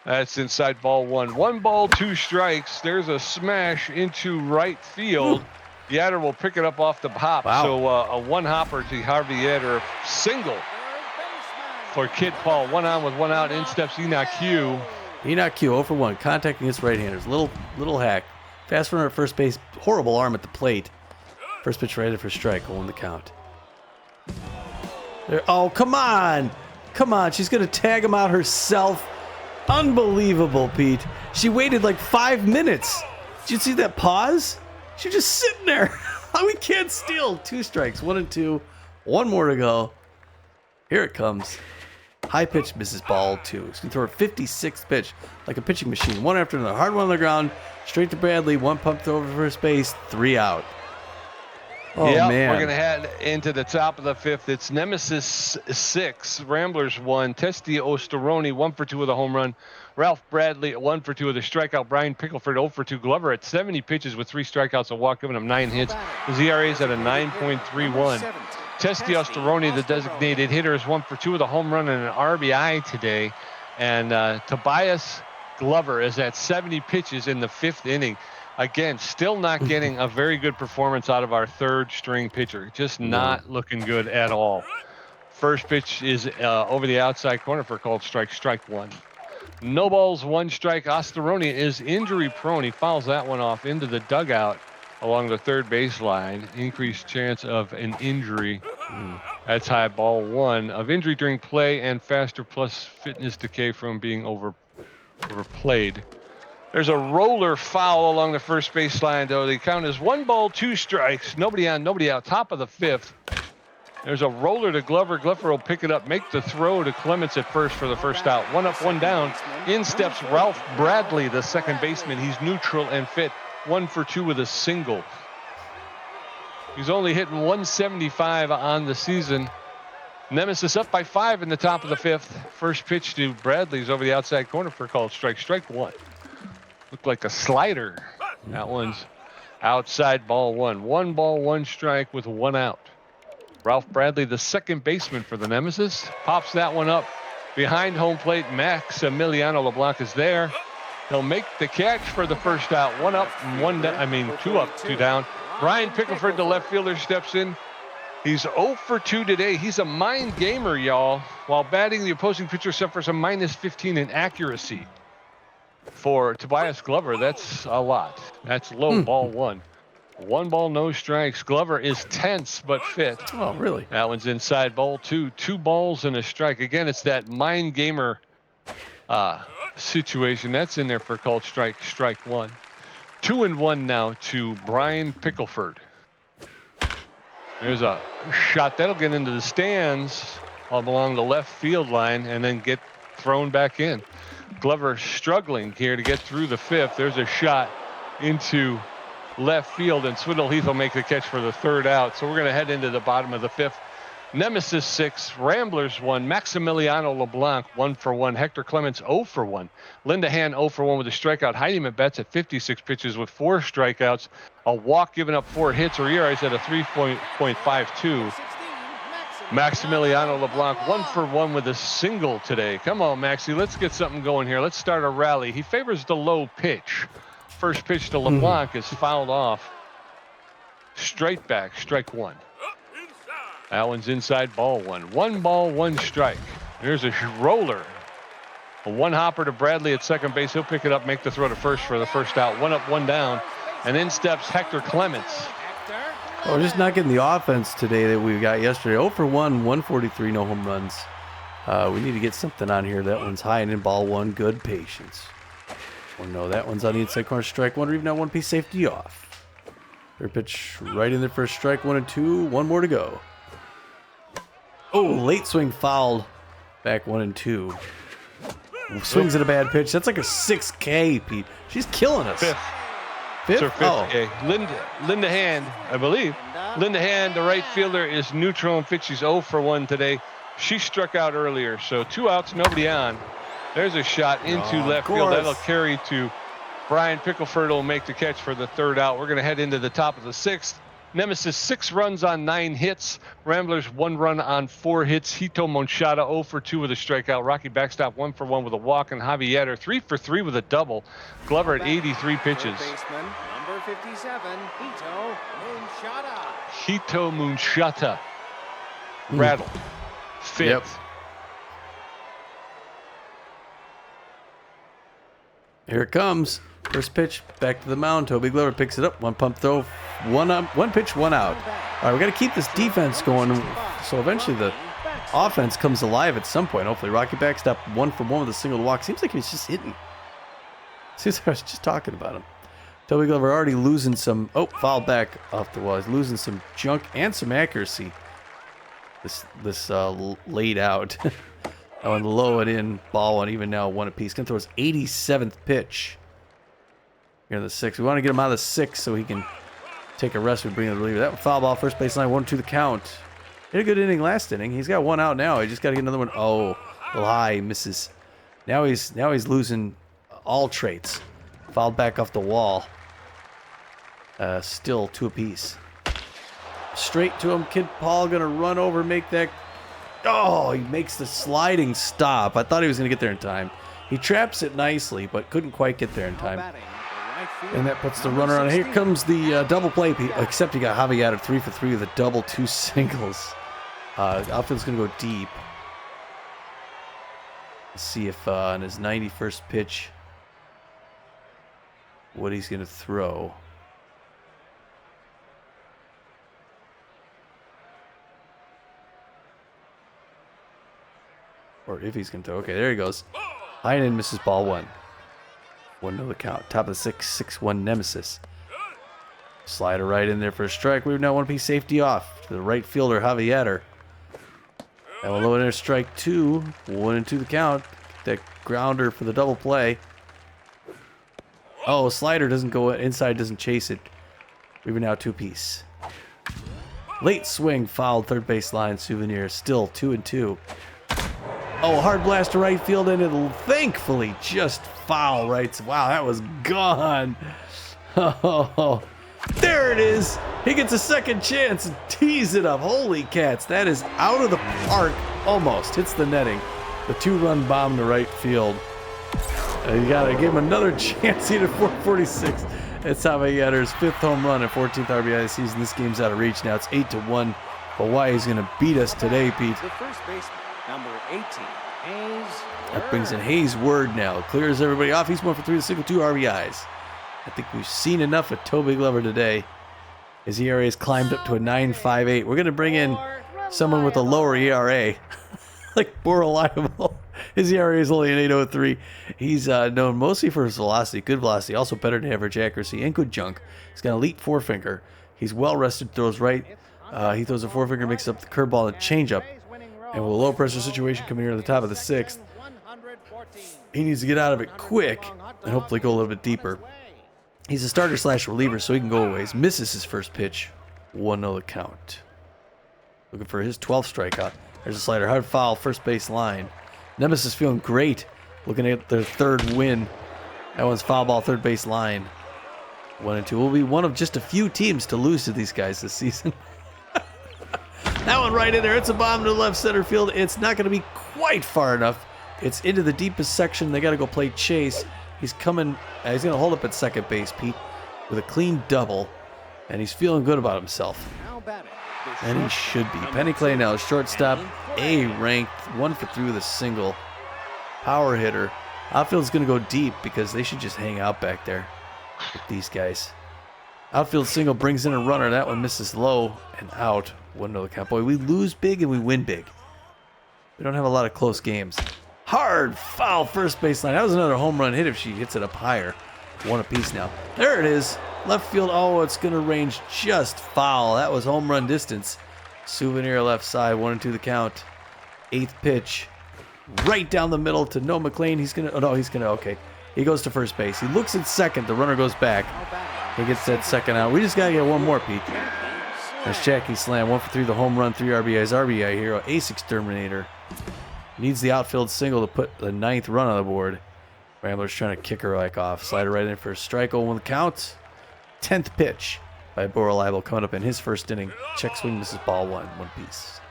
That's inside ball 1. 1 ball, 2 strikes. There's a smash into right field. Yatter will pick it up off the hop. Wow. So a 1 hopper to Harvey Yatter. Single for Kid Paul. 1 on with 1 out. In steps Enoch Q. Enoch Q 0 for 1. Contacting his right-handers. Little hack. Fast runner at first base. Horrible arm at the plate. First pitch rated for strike. 0-1 the count. There. Oh, come on. Come on. She's going to tag him out herself. Unbelievable, Pete. She waited like 5 minutes. Did you see that pause? She's just sitting there. We can't steal. 2 strikes. 1 and 2. 1 more to go. Here it comes. High pitch misses ball 2. He's going to throw a 56th pitch like a pitching machine. 1 after another. Hard one on the ground. Straight to Bradley. 1 pumped over first base. 3 out. Oh, yep, man. We're going to head into the top of the 5th. It's Nemesis 6, Ramblers 1, Testi Osteroni 1 for 2 with a home run. Ralph Bradley 1 for 2 with a strikeout. Brian Pickleford 0 for 2. Glover at 70 pitches with 3 strikeouts, a walk, giving him 9 hits. His ERA is at a 9.31. Testi Osteroni, the designated hitter, is 1 for 2 with a home run and an RBI today. And Tobias Glover is at 70 pitches in the 5th inning. Again, still not getting a very good performance out of our 3rd string pitcher. Just not looking good at all. First pitch is over the outside corner for a called strike. Strike 1. No balls, 1 strike. Osteroni is injury prone. He fouls that one off into the dugout along the third baseline. Increased chance of an injury. That's high, ball 1. Of injury during play and faster plus fitness decay from being overplayed. There's a roller foul along the first baseline, though. The count is 1 ball, 2 strikes. Nobody on, nobody out. Top of the 5th. There's a roller to Glover. Glover will pick it up, make the throw to Clements at first for the first out. 1 up, 1 down. In steps Ralph Bradley, the second baseman. He's neutral and fit. 1 for 2 with a single. He's only hitting 175 on the season. Nemesis up by 5 in the top of the 5th. First pitch to Bradley's over the outside corner for a called strike. Strike 1. Looked like a slider. That one's outside, ball 1. 1 ball, 1 strike with 1 out. Ralph Bradley, the second baseman for the Nemesis, pops that one up behind home plate. Max Emiliano LeBlanc is there. He'll make the catch for the first out. 1 up, 1 down. 2 up, 2 down. Brian Pickleford, the left fielder, steps in. He's 0 for 2 today. He's a mind gamer, y'all. While batting, the opposing pitcher suffers a -15 in accuracy. For Tobias Glover, that's a lot. That's low, ball 1. 1 ball, no strikes. Glover is tense but fit. Oh, really? That one's inside, ball 2. 2 balls and a strike. Again, it's that mind gamer situation. That's in there for called strike. Strike 1. 2-1 now to Brian Pickleford. There's a shot that'll get into the stands along the left field line and then get thrown back in. Glover struggling here to get through the 5th. There's a shot into left field, and Swindle Heath will make the catch for the 3rd out. So we're going to head into the bottom of the 5th. Nemesis 6, Ramblers 1, Maximiliano LeBlanc 1 for 1, Hector Clements 0 for 1, Linda Hand 0 for 1 with a strikeout, Heidi Betts at 56 pitches with 4 strikeouts, a walk, giving up 4 hits. Her ERA is at a 3.52. Maximiliano LeBlanc 1 for 1 with a single today. Come on, Maxie, let's get something going here. Let's start a rally. He favors the low pitch. First pitch to LeBlanc is fouled off. Straight back, strike 1. That one's inside, ball 1. 1 ball, 1 strike. There's a roller. A 1 hopper to Bradley at second base. He'll pick it up, make the throw to first for the first out. 1 up, 1 down. And in steps Hector Clements. Oh, just not getting the offense today that we got yesterday. 0 for 1, 143, no home runs. We need to get something on here. That one's high and in, ball 1, good patience. Oh no, that one's on the inside corner, strike 1, or even not 1 piece, safety off. Third pitch right in there for strike 1 and 2, 1 more to go. Oh, late swing fouled. Back 1 and 2. Swings at a bad pitch. That's like a 6K, Pete. She's killing us. Fifth. Fifth? Fifth K. Linda Hand, I believe. Linda Hand, the right fielder, is neutral and pitch. She's 0 for 1 today. She struck out earlier, so 2 outs, nobody on. There's a shot into left field. That'll carry to Brian Pickleford. Will make the catch for the 3rd out. We're going to head into the top of the 6th. Nemesis 6 runs on 9 hits. Ramblers 1 run on 4 hits. Hito Monchada 0 for 2 with a strikeout. Rocky Backstop 1 for 1 with a walk. And Javier 3 for 3 with a double. Glover at 83 pitches. Baseman, number 57, Hito Monchada. Hito Monchada. Rattled. 5th. Yep. Here it comes. First pitch, back to the mound. Toby Glover picks it up. 1 pump throw, 1 up, 1 pitch, 1 out. All right, we got to keep this defense going, so eventually the offense comes alive at some point. Hopefully, Rocky Backstop 1 for 1 with a single walk. Seems like he's just hitting. Seems like I was just talking about him. Toby Glover already losing some. Oh, foul back off the wall. He's losing some junk and some accuracy. This laid out. That one low it in, ball 1, even now 1 apiece. Gonna throw his 87th pitch. Here in the 6th. We want to get him out of the 6th so he can take a rest. We bring in the reliever. That foul ball, first baseline, 1-2 the count. Hit a good inning last inning. He's got 1 out now. He just got to get another one. Oh, a little high, misses. Now he's losing all traits. Fouled back off the wall. Still 2 apiece. Straight to him. Kid Paul gonna run over, make that. Oh, he makes the sliding stop. I thought he was gonna get there in time. He traps it nicely, but couldn't quite get there in time. And that puts the runner on. Here comes the double play, except he got Javier at 3 for 3 with a double, 2 singles. Outfield's going to go deep. Let's see if on his 91st pitch, what he's going to throw. Or if he's going to throw. Okay, there he goes. High and in, misses, ball 1. 1-0 the count. Top of the 6th, 6-1 Nemesis. Slider right in there for a strike. We've now 1 piece, safety off to the right fielder, Javier. And we'll low in there, strike 2. 1-2 the count. That grounder for the double play. Oh, slider doesn't go inside, doesn't chase it. We've now 2 piece. Late swing, fouled, third base line, Souvenir. Still 2-2. Oh, hard blast to right field, and it'll thankfully just foul right. Wow, that was gone. Oh, there it is. He gets a second chance and tees it up. Holy cats, that is out of the park. Almost hits the netting. The 2-run bomb to right field. You gotta give him another chance. He hit 446. It's Javier's 5th home run and 14th RBI of the season. This game's out of reach now. It's 8-1. Hawaii's gonna beat us today, Pete. The first baseman, number 18, Hayes. That brings in Hayes Word now. Clears everybody off. He's 1 for 3 with a single, 2 RBIs. I think we've seen enough of Toby Glover today. His ERA has climbed up to a 9.58. We're going to bring in someone with a lower ERA, like Borreliable. His ERA is only an 8.03. He's known mostly for his velocity, good velocity, also better than average accuracy, and good junk. He's got an elite forefinger. He's well rested, throws right. He throws a forefinger, mixes up the curveball and changeup. And with a low pressure situation coming here at the top of the 6th, he needs to get out of it quick and hopefully go a little bit deeper. He's a starter / reliever, so he can go a ways. Misses his first pitch. 1-0 count. looking for his 12th strikeout. There's a slider, hard foul, first base line. Nemesis feeling great, looking at their third win. That one's foul ball, third base line. 1-2. We'll be one of just a few teams to lose to these guys this season. That one right in there. It's a bomb to left center field. It's not going to be quite far enough. It's into the deepest section. They got to go play chase. He's coming. He's going to hold up at second base, Pete, with a clean double, and he's feeling good about himself. And he should be. Penny Clay now, shortstop, A-ranked, 1 for 3 with a single. Power hitter. Outfield's going to go deep because they should just hang out back there with these guys. Outfield single brings in a runner. That one misses low and out. 1-0 the count. Boy, we lose big and we win big. We don't have a lot of close games. Hard foul first baseline. That was another home run hit if she hits it up higher. 1 apiece now. There it is. Left field. Oh, it's going to range just foul. That was home run distance. Souvenir left side. 1-2 the count. 8th pitch. Right down the middle to Noah McLean. He's going to, oh no, he's going to, okay. He goes to first base. He looks at second. The runner goes back. He gets that second out. We just got to get one more, Pete. That's Jackie Slam. 1 for 3, the home run, 3 RBIs. RBI hero, ace exterminator. Needs the outfield single to put the 9th run on the board. Rambler's trying to kick her like off. Slider right in for a strike. 0-1 the count. 10th pitch by Bora Leibel coming up in his first inning. Check swing, misses ball 1 piece.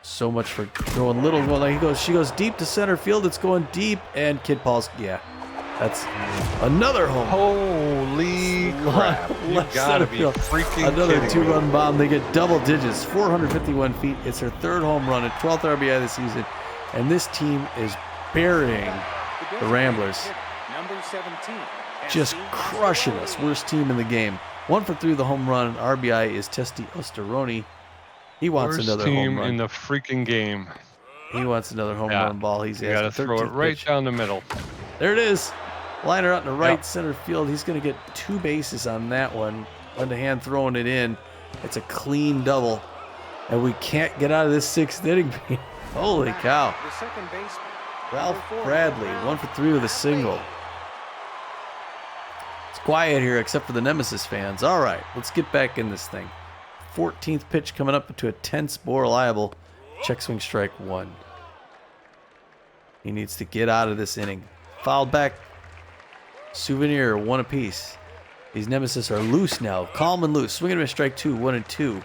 So much for going little. She goes deep to center field. It's going deep, and Kid Paul's, yeah. That's another home. Holy crap. You gotta be freaking another kidding 2-run me. bomb. They get double digits, 451 feet. It's her 3rd home run and 12th RBI of the season. And this team is burying the Ramblers. Just crushing us. Worst team in the game. 1 for 3 the home run. RBI is Testi Osteroni. He wants Worst another team home run. in the freaking game. He wants another home run ball. He's got to throw it right down the middle. There it is. Liner out in the right center field. He's going to get 2 bases on that one. Underhand throwing it in. It's a clean double. And we can't get out of this 6th inning. Holy cow. Ralph Bradley, 1 for 3 with a single. It's quiet here except for the Nemesis fans. All right, let's get back in this thing. 14th pitch coming up to a tense Bora Leibel. Check swing strike 1. He needs to get out of this inning. Fouled back. Souvenir, 1 apiece. These Nemesis are loose now. Calm and loose. Swinging to a strike 2, 1-2.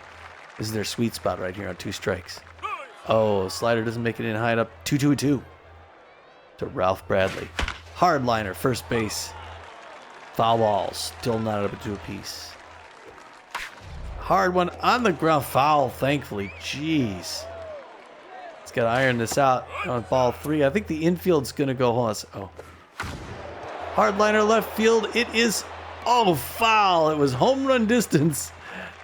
This is their sweet spot right here on 2 strikes. Oh, slider doesn't make it in high enough. 2-2-2 to Ralph Bradley. Hard liner, first base. Foul ball, still not up at 2 apiece. Hard one on the ground. Foul, thankfully. Jeez. It's got to iron this out on ball 3. I think the infield's going to go. Hold on. Oh. Hard liner left field. It is, foul. It was home run distance.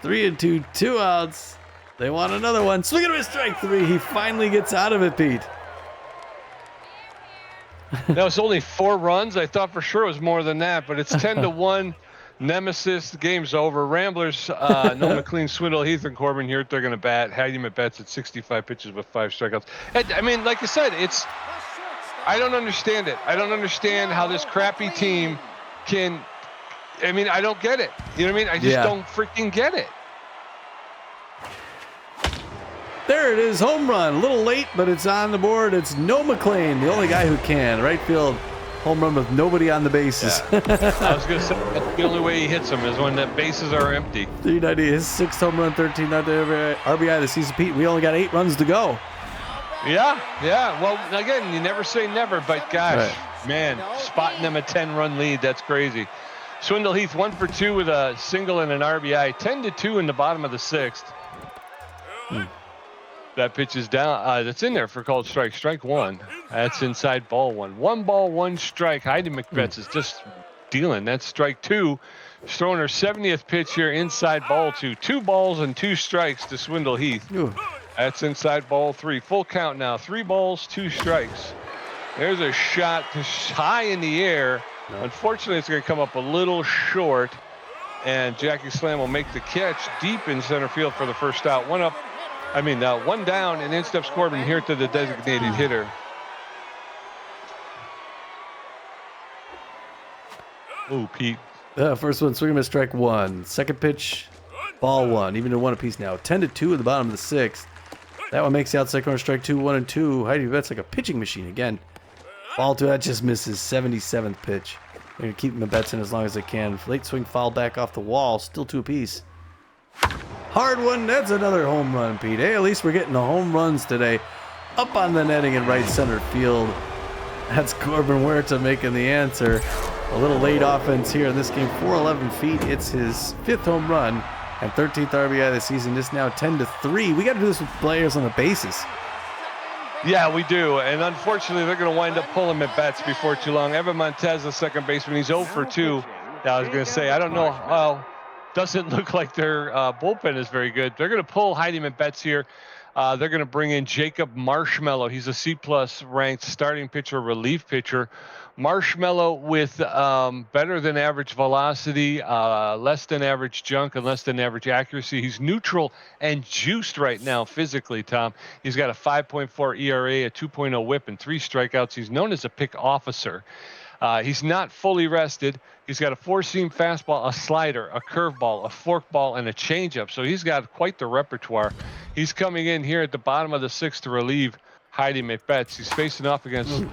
3-2, 2 outs. They want another one. Swing and a miss, strike 3. He finally gets out of it, Pete. That was only 4 runs. I thought for sure it was more than that, but it's 10-1. Nemesis, the game's over. Ramblers, no McLean, Swindle, Heath, and Corbin here. They're going to bat. Hageman at bats at 65 pitches with 5 strikeouts. And, I mean, like I said, I don't understand it. I don't understand how this crappy team can. I mean, I don't get it. You know what I mean? I just don't freaking get it. There it is, home run. A little late, but it's on the board. It's Noah McLean, the only guy who can. Right field, home run with nobody on the bases. Yeah. I was going to say, that's the only way he hits them is when the bases are empty. 390, his 6th home run, 13 RBI of the season, Pete. We only got 8 runs to go. Yeah. Well, again, you never say never, but gosh, man, spotting them a 10-run lead, that's crazy. Swindle Heath 1 for 2 with a single and an RBI, 10-2 in the bottom of the 6th. That pitch is down. That's in there for called strike. Strike 1. That's inside ball 1. 1 ball, 1 strike. Heidi McBetts is just dealing. That's strike 2. She's throwing her 70th pitch here inside ball 2. 2 balls and 2 strikes to Swindle Heath. Ooh. That's inside ball 3. Full count now. 3 balls, 2 strikes. There's a shot high in the air. No. Unfortunately, it's going to come up a little short. And Jackie Slam will make the catch deep in center field for the first out. 1 down, and in steps Corbin here to the designated hitter. Ooh, Pete. First one, swing and miss, strike 1. Second pitch, Ball 1. Even to 1 apiece now. 10-2 at the bottom of the 6th. That one makes the outside corner strike 2, 1 and 2. Heidi Betts like a pitching machine again. Ball 2. That just misses. 77th pitch. They're going to keep the bets in as long as they can. Late swing foul back off the wall. Still 2 apiece. Hard one. That's another home run, Pete. Hey, at least we're getting the home runs today. Up on the netting in right center field. That's Corbin Huerta making the answer. A little late offense here in this game. 411 feet. It's his 5th home run and 13th RBI of the season. It's now 10-3. We got to do this with players on the bases. Yeah, we do. And unfortunately, they're going to wind up pulling him at bats before too long. Evan Montez, the second baseman, he's 0 for 2. I was going to say, I don't know how. Doesn't look like their bullpen is very good. They're going to pull Heidi at bats here. They're going to bring in Jacob Marshmallow. He's a C-plus ranked starting pitcher, relief pitcher. Marshmallow with better than average velocity, less than average junk, and less than average accuracy. He's neutral and juiced right now physically, Tom. He's got a 5.4 ERA, a 2.0 whip, and 3 strikeouts. He's known as a pick officer. He's not fully rested. He's got a 4-seam fastball, a slider, a curveball, a forkball, and a changeup. So he's got quite the repertoire. He's coming in here at the bottom of the 6th to relieve Heidi McBetts. He's facing off against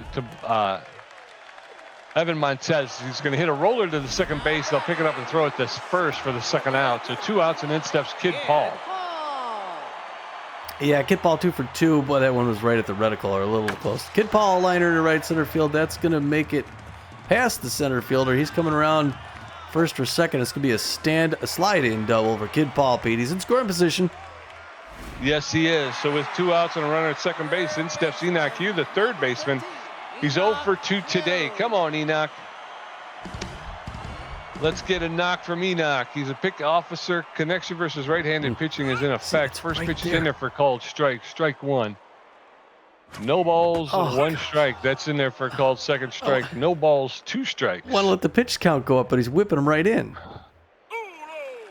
Evan Montez. He's going to hit a roller to the second base. They'll pick it up and throw it to first for the second out. So 2 outs, and in steps Kid Paul. Yeah, Kid Paul 2 for 2, but that one was right at the reticle or a little close. Kid Paul liner to right center field. That's going to make it past the center fielder. He's coming around first or second. It's going to be a slide-in double for Kid Paul, Pete. He's in scoring position. Yes, he is. So with 2 outs and a runner at second base, in steps Enoch Hugh, the third baseman. He's 0 for 2 today. Come on, Enoch. Let's get a knock from Enoch. He's a pick officer. Connection versus right-handed pitching is in effect. First pitch is in there for called strike. Strike 1. No balls, 1 strike. That's in there for a called second strike. No balls, 2 strikes. Want to let the pitch count go up, but he's whipping him right in.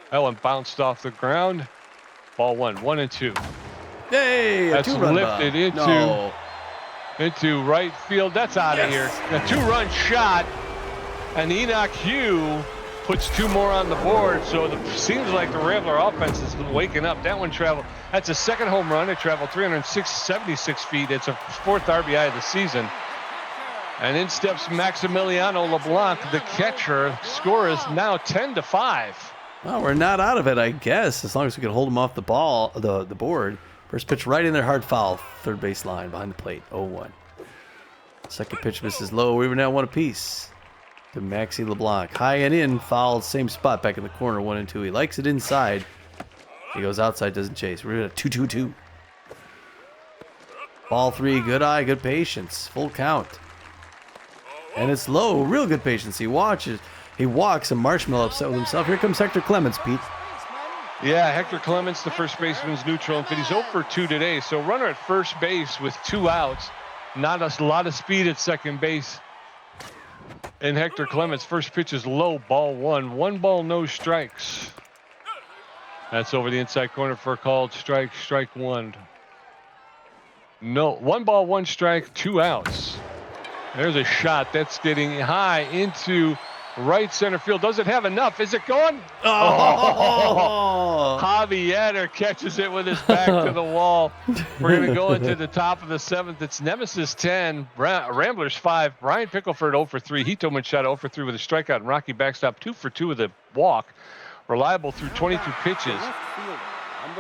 That one bounced off the ground. Ball 1, 1 and 2. Hey, that's lifted into right field. That's out of here. A 2-run shot, and Enoch Hugh puts 2 more on the board. So it seems like the Rambler offense is waking up. That one traveled. That's a second home run. It traveled 376 feet. It's a 4th RBI of the season. And in steps Maximiliano LeBlanc, the catcher. Score is now 10-5. Well, we're not out of it, I guess, as long as we can hold him off the ball, the board. First pitch right in there, hard foul. Third base line behind the plate, 0-1. Second pitch misses low. We were now 1 apiece to Maxi LeBlanc. High and in, foul, same spot back in the corner, 1 and 2. He likes it inside. He goes outside, doesn't chase. We're at a 2-2-2. Ball 3, good eye, good patience. Full count. And it's low, real good patience. He walks, and Marshmallow upset with himself. Here comes Hector Clements, Pete. Yeah, Hector Clements, the first baseman's neutral, and he's 0 for 2 today. So runner at first base with 2 outs. Not a lot of speed at second base. And Hector Clements, first pitch is low, ball 1. 1 ball, no strikes. That's over the inside corner for a called strike, strike 1. No, 1 ball, 1 strike, 2 outs. There's a shot that's getting high into right center field. Does it have enough? Is it going? Oh! Javier catches it with his back to the wall. We're going to go into the top of the 7th. It's Nemesis 10, Ramblers 5. Brian Pickleford 0 for 3. Hito Machado 0 for 3 with a strikeout. And Rocky backstop 2 for 2 with a walk. Reliable through 22 pitches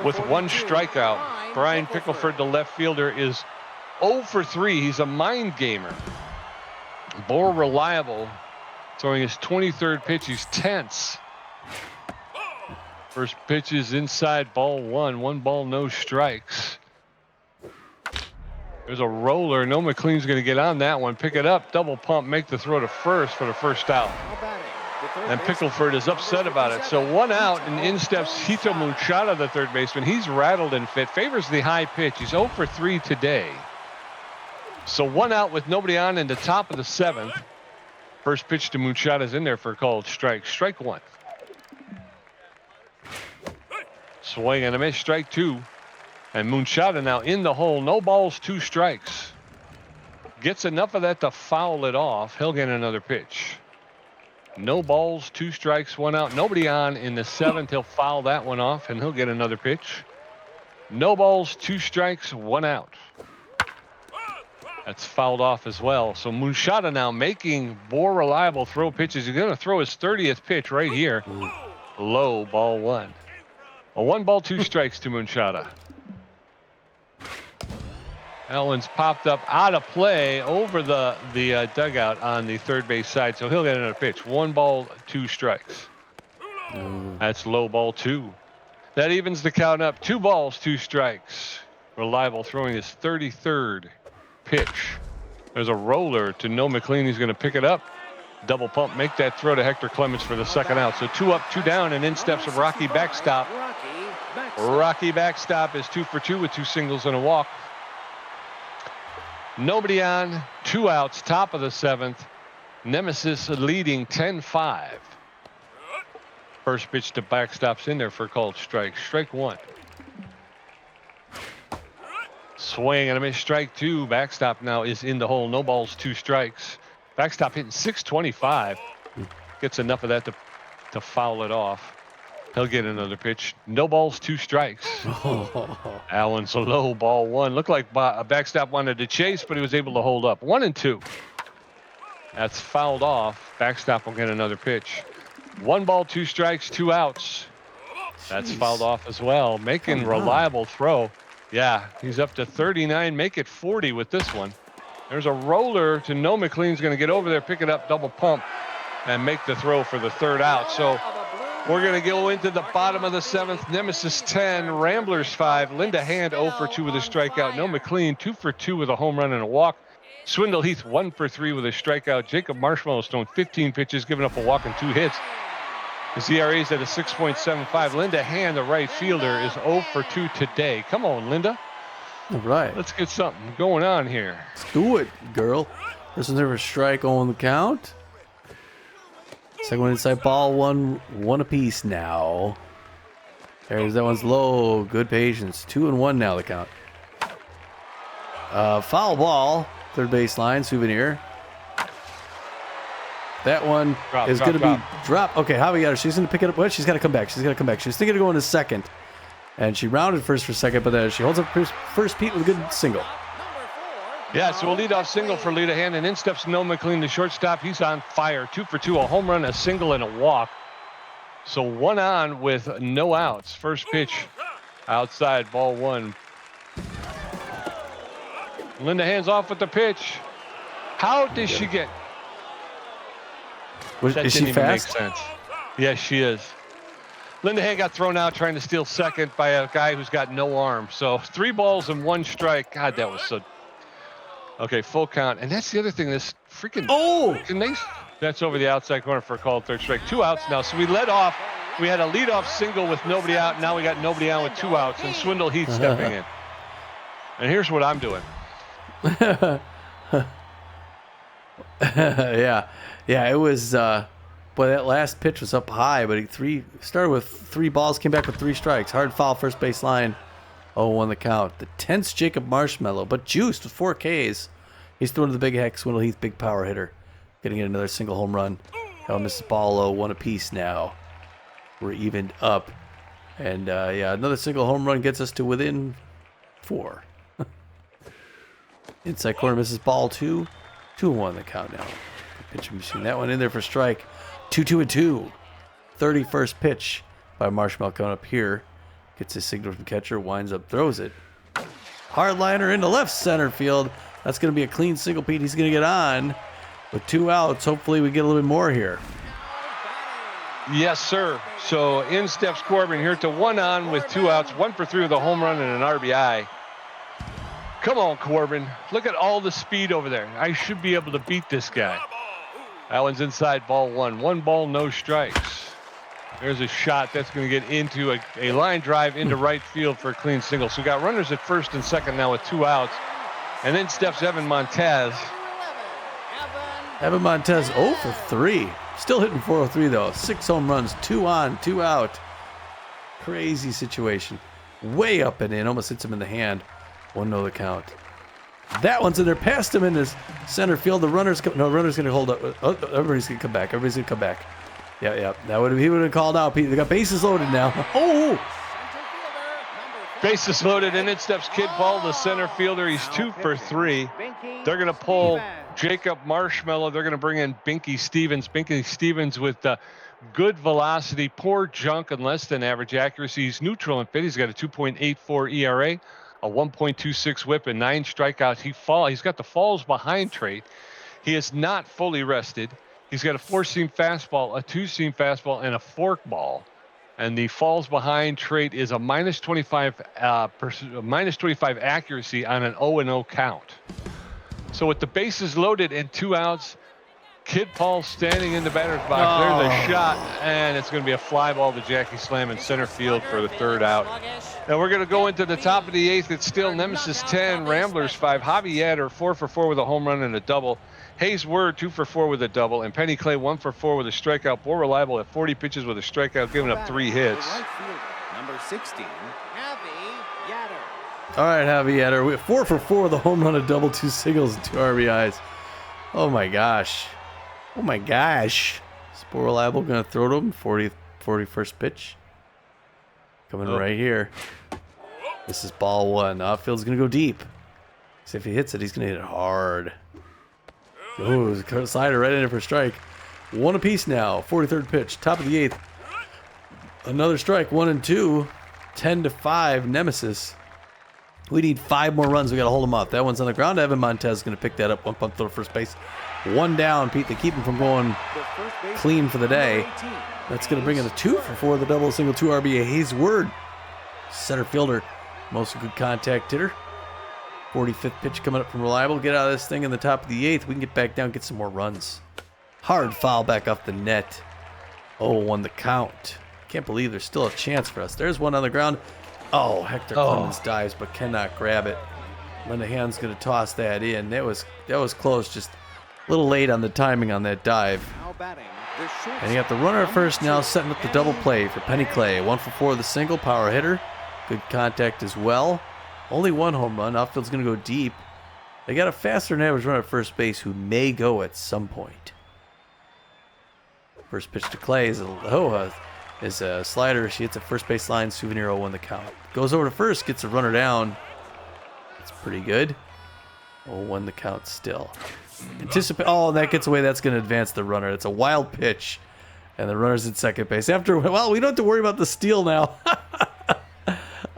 with 1 strikeout. Brian Pickleford, the left fielder, is 0 for 3. He's a mind gamer. More reliable. Throwing his 23rd pitch, he's tense. First pitch is inside, ball 1. 1 ball, no strikes. There's a roller. No, McLean's going to get on that one. Pick it up, double pump, make the throw to first for the first out. And Pickleford is upset about it. So 1 out, and in steps Hito Machado, the third baseman. He's rattled and fit. Favors the high pitch. He's 0 for 3 today. So 1 out with nobody on in the top of the 7th. First pitch to Machado is in there for a called strike. Strike 1. Swing and a miss. Strike 2. And Machado now in the hole. No balls, 2 strikes. Gets enough of that to foul it off. He'll get another pitch. No balls, 2 strikes, 1 out. Nobody on in the 7th. He'll foul that one off, and he'll get another pitch. No balls, 2 strikes, 1 out. That's fouled off as well. So Munchada now making more reliable throw pitches. He's going to throw his 30th pitch right here. Low, ball 1. A 1 ball, 2 strikes to Munchada. That one's popped up out of play over the dugout on the third base side. So he'll get another pitch. 1 ball, 2 strikes. That's low, ball 2. That evens the count up. 2 balls, 2 strikes. Reliable throwing his 33rd pitch. There's a roller to No McLean. He's going to pick it up. Double pump, make that throw to Hector Clemens for the 2nd out. So 2 up, 2 down, and in steps Rocky Backstop. Rocky Backstop is 2 for 2 with 2 singles and a walk. Nobody on, 2 outs, top of the 7th. Nemesis leading 10-5. First pitch to Backstop's in there for a called strike. Strike 1. Swing and a miss, strike 2. Backstop now is in the hole. No balls, 2 strikes. Backstop hitting .625. Gets enough of that to foul it off. He'll get another pitch. No balls, 2 strikes. Allen's a low, ball 1. Looked like Backstop wanted to chase, but he was able to hold up. 1 and 2. That's fouled off. Backstop will get another pitch. 1 ball, 2 strikes, 2 outs. That's fouled off as well. Making reliable throw. Yeah, he's up to 39. Make it 40 with this one. There's a roller to No McLean's going to get over there, pick it up, double pump, and make the throw for the 3rd out. So we're going to go into the bottom of the 7th. Nemesis 10, Ramblers 5. Linda Hand 0 for 2 with a strikeout. No McLean 2 for 2 with a home run and a walk. Swindle Heath 1 for 3 with a strikeout. Jacob Marshmallow Stone 15 pitches, giving up a walk and 2 hits. His ERA is at a 6.75. Linda Hand, the right fielder, is 0 for 2 today. Come on, Linda. All right. Let's get something going on here. Let's do it, girl. First one's there for a strike on the count. Second one inside ball, 1 apiece now. There's that one's low. Good patience. 2-1 now the count. Foul ball, third baseline, Souvenir. That one is going to be dropped. Okay, Javi got her. She's going to pick it up. Well, she's got to come back. She's got to come back. She's thinking of going to second. And she rounded first for second, but then she holds up first Pete with a good single. Yeah, so a leadoff single for Lita Hand, and in steps No McLean, the shortstop. He's on fire. 2 for 2, a home run, a single, and a walk. So 1 on with no outs. First pitch outside, ball 1. Linda Hand's off with the pitch. How does she get? Is she fast? Make sense. Yes, she is. Linda Hand got thrown out trying to steal second by a guy who's got no arm. So 3 balls and 1 strike. God, that was so. Okay, full count. And that's the other thing. This freaking. Oh! That's over the outside corner for a called 3rd strike. 2 outs now. So we led off. We had a leadoff single with nobody out. Now we got nobody out with 2 outs. And Swindle Heath stepping in. And here's what I'm doing. Yeah, it was. Boy, that last pitch was up high, but he started with 3 balls, came back with 3 strikes. Hard foul, first base line. 0-1 the count. The tense Jacob Marshmallow, but juiced with 4 Ks. He's throwing to the big heck. Swindle Heath, big power hitter. Getting another single home run. Oh, Mrs. Ball 1 apiece now. We're evened up. And, another single home run gets us to within 4. Inside corner, Mrs. Ball 2. 2-1 the count now. Pitching machine. That one in there for strike. 2-2-2. 31st pitch by Marshmallow coming up here. Gets his signal from catcher. Winds up, throws it. Hard liner into left center field. That's going to be a clean single, Pete. He's going to get on with 2 outs. Hopefully we get a little bit more here. Yes, sir. So in steps Corbin here to 1 on with 2 outs. 1 for 3 with a home run and an RBI. Come on, Corbin. Look at all the speed over there. I should be able to beat this guy. That one's inside, ball 1. 1 ball, no strikes. There's a shot that's going to get into a line drive into right field for a clean single. So we got runners at first and second now with 2 outs. And then steps Evan Montez. Evan Montez 0 for 3. Still hitting 403 though. 6 home runs, 2 on, 2 out. Crazy situation. Way up and in. Almost hits him in the hand. 1-0 the count. That one's in there. Past him in his center field. The runner's runner's going to hold up. Oh, everybody's going to come back. Everybody's going to come back. Yeah. He would have called out. They got bases loaded now. Oh! Bases loaded, and in steps Kid Paul, the center fielder. He's 2 for 3. They're going to pull Jacob Marshmallow. They're going to bring in Binky Stevens. Binky Stevens with good velocity, poor junk, and less than average accuracy. He's neutral and fit. He's got a 2.84 ERA, a 1.26 WHIP, and 9 strikeouts. He's got the falls behind trait. He is not fully rested. He's got a 4-seam fastball, a 2-seam fastball, and a forkball. And the falls behind trait is a minus 25 accuracy on an 0-0 count. So with the bases loaded and 2 outs, Kid Paul standing in the batter's box. There's a shot, and it's going to be a fly ball to Jackie Slam in center field for the 3rd out. Now we're going to go into the top of the 8th. It's still Nemesis 10, Ramblers 5. Javi Adder 4 for 4 with a home run and a double. Hayes Word 2 for 4 with a double, and Penny Clay 1 for 4 with a strikeout. More reliable at 40 pitches with a strikeout, giving up 3 hits. Number 16, Javi Adder. All right, Javi Adder. We have 4 for 4 with a home run, a double, 2 singles, and 2 RBIs. Oh my gosh. Sport Reliable going to throw to him. 41st pitch. Coming right here. This is ball 1. Outfield's going to go deep. See if he hits it, he's going to hit it hard. Oh, slider right in there for a strike. 1 apiece now. 43rd pitch. Top of the 8th. Another strike. 1 and 2. 10-5. Nemesis. We need 5 more runs. We got to hold him up. That one's on the ground. Evan Montez is going to pick that up. 1 pump throw to first base. 1 down, Pete. They keep him from going clean for the day. That's going to bring in a 2 for 4. The double, single, 2 RBI. Hayes Word, center fielder. Most good contact hitter. 45th pitch coming up from Reliable. Get out of this thing in the top of the 8th. We can get back down, get some more runs. Hard foul back off the net. 0-1 the count. Can't believe there's still a chance for us. There's one on the ground. Oh, Hector Clemens dives but cannot grab it. Lenahan's going to toss that in. That was close. Just a little late on the timing on that dive. And you got the runner at first now, setting up the double play for Penny Clay. 1 for 4 with a single, power hitter. Good contact as well. Only 1 home run. Outfield's going to go deep. They got a faster than average runner at first base who may go at some point. First pitch to Clay is a slider. She hits a first base line. Souvenir 0-1 the count. Goes over to first, gets a runner down. That's pretty good. 0-1 the count still. Oh, that gets away. That's going to advance the runner. It's a wild pitch. And the runner's at second base. We don't have to worry about the steal now.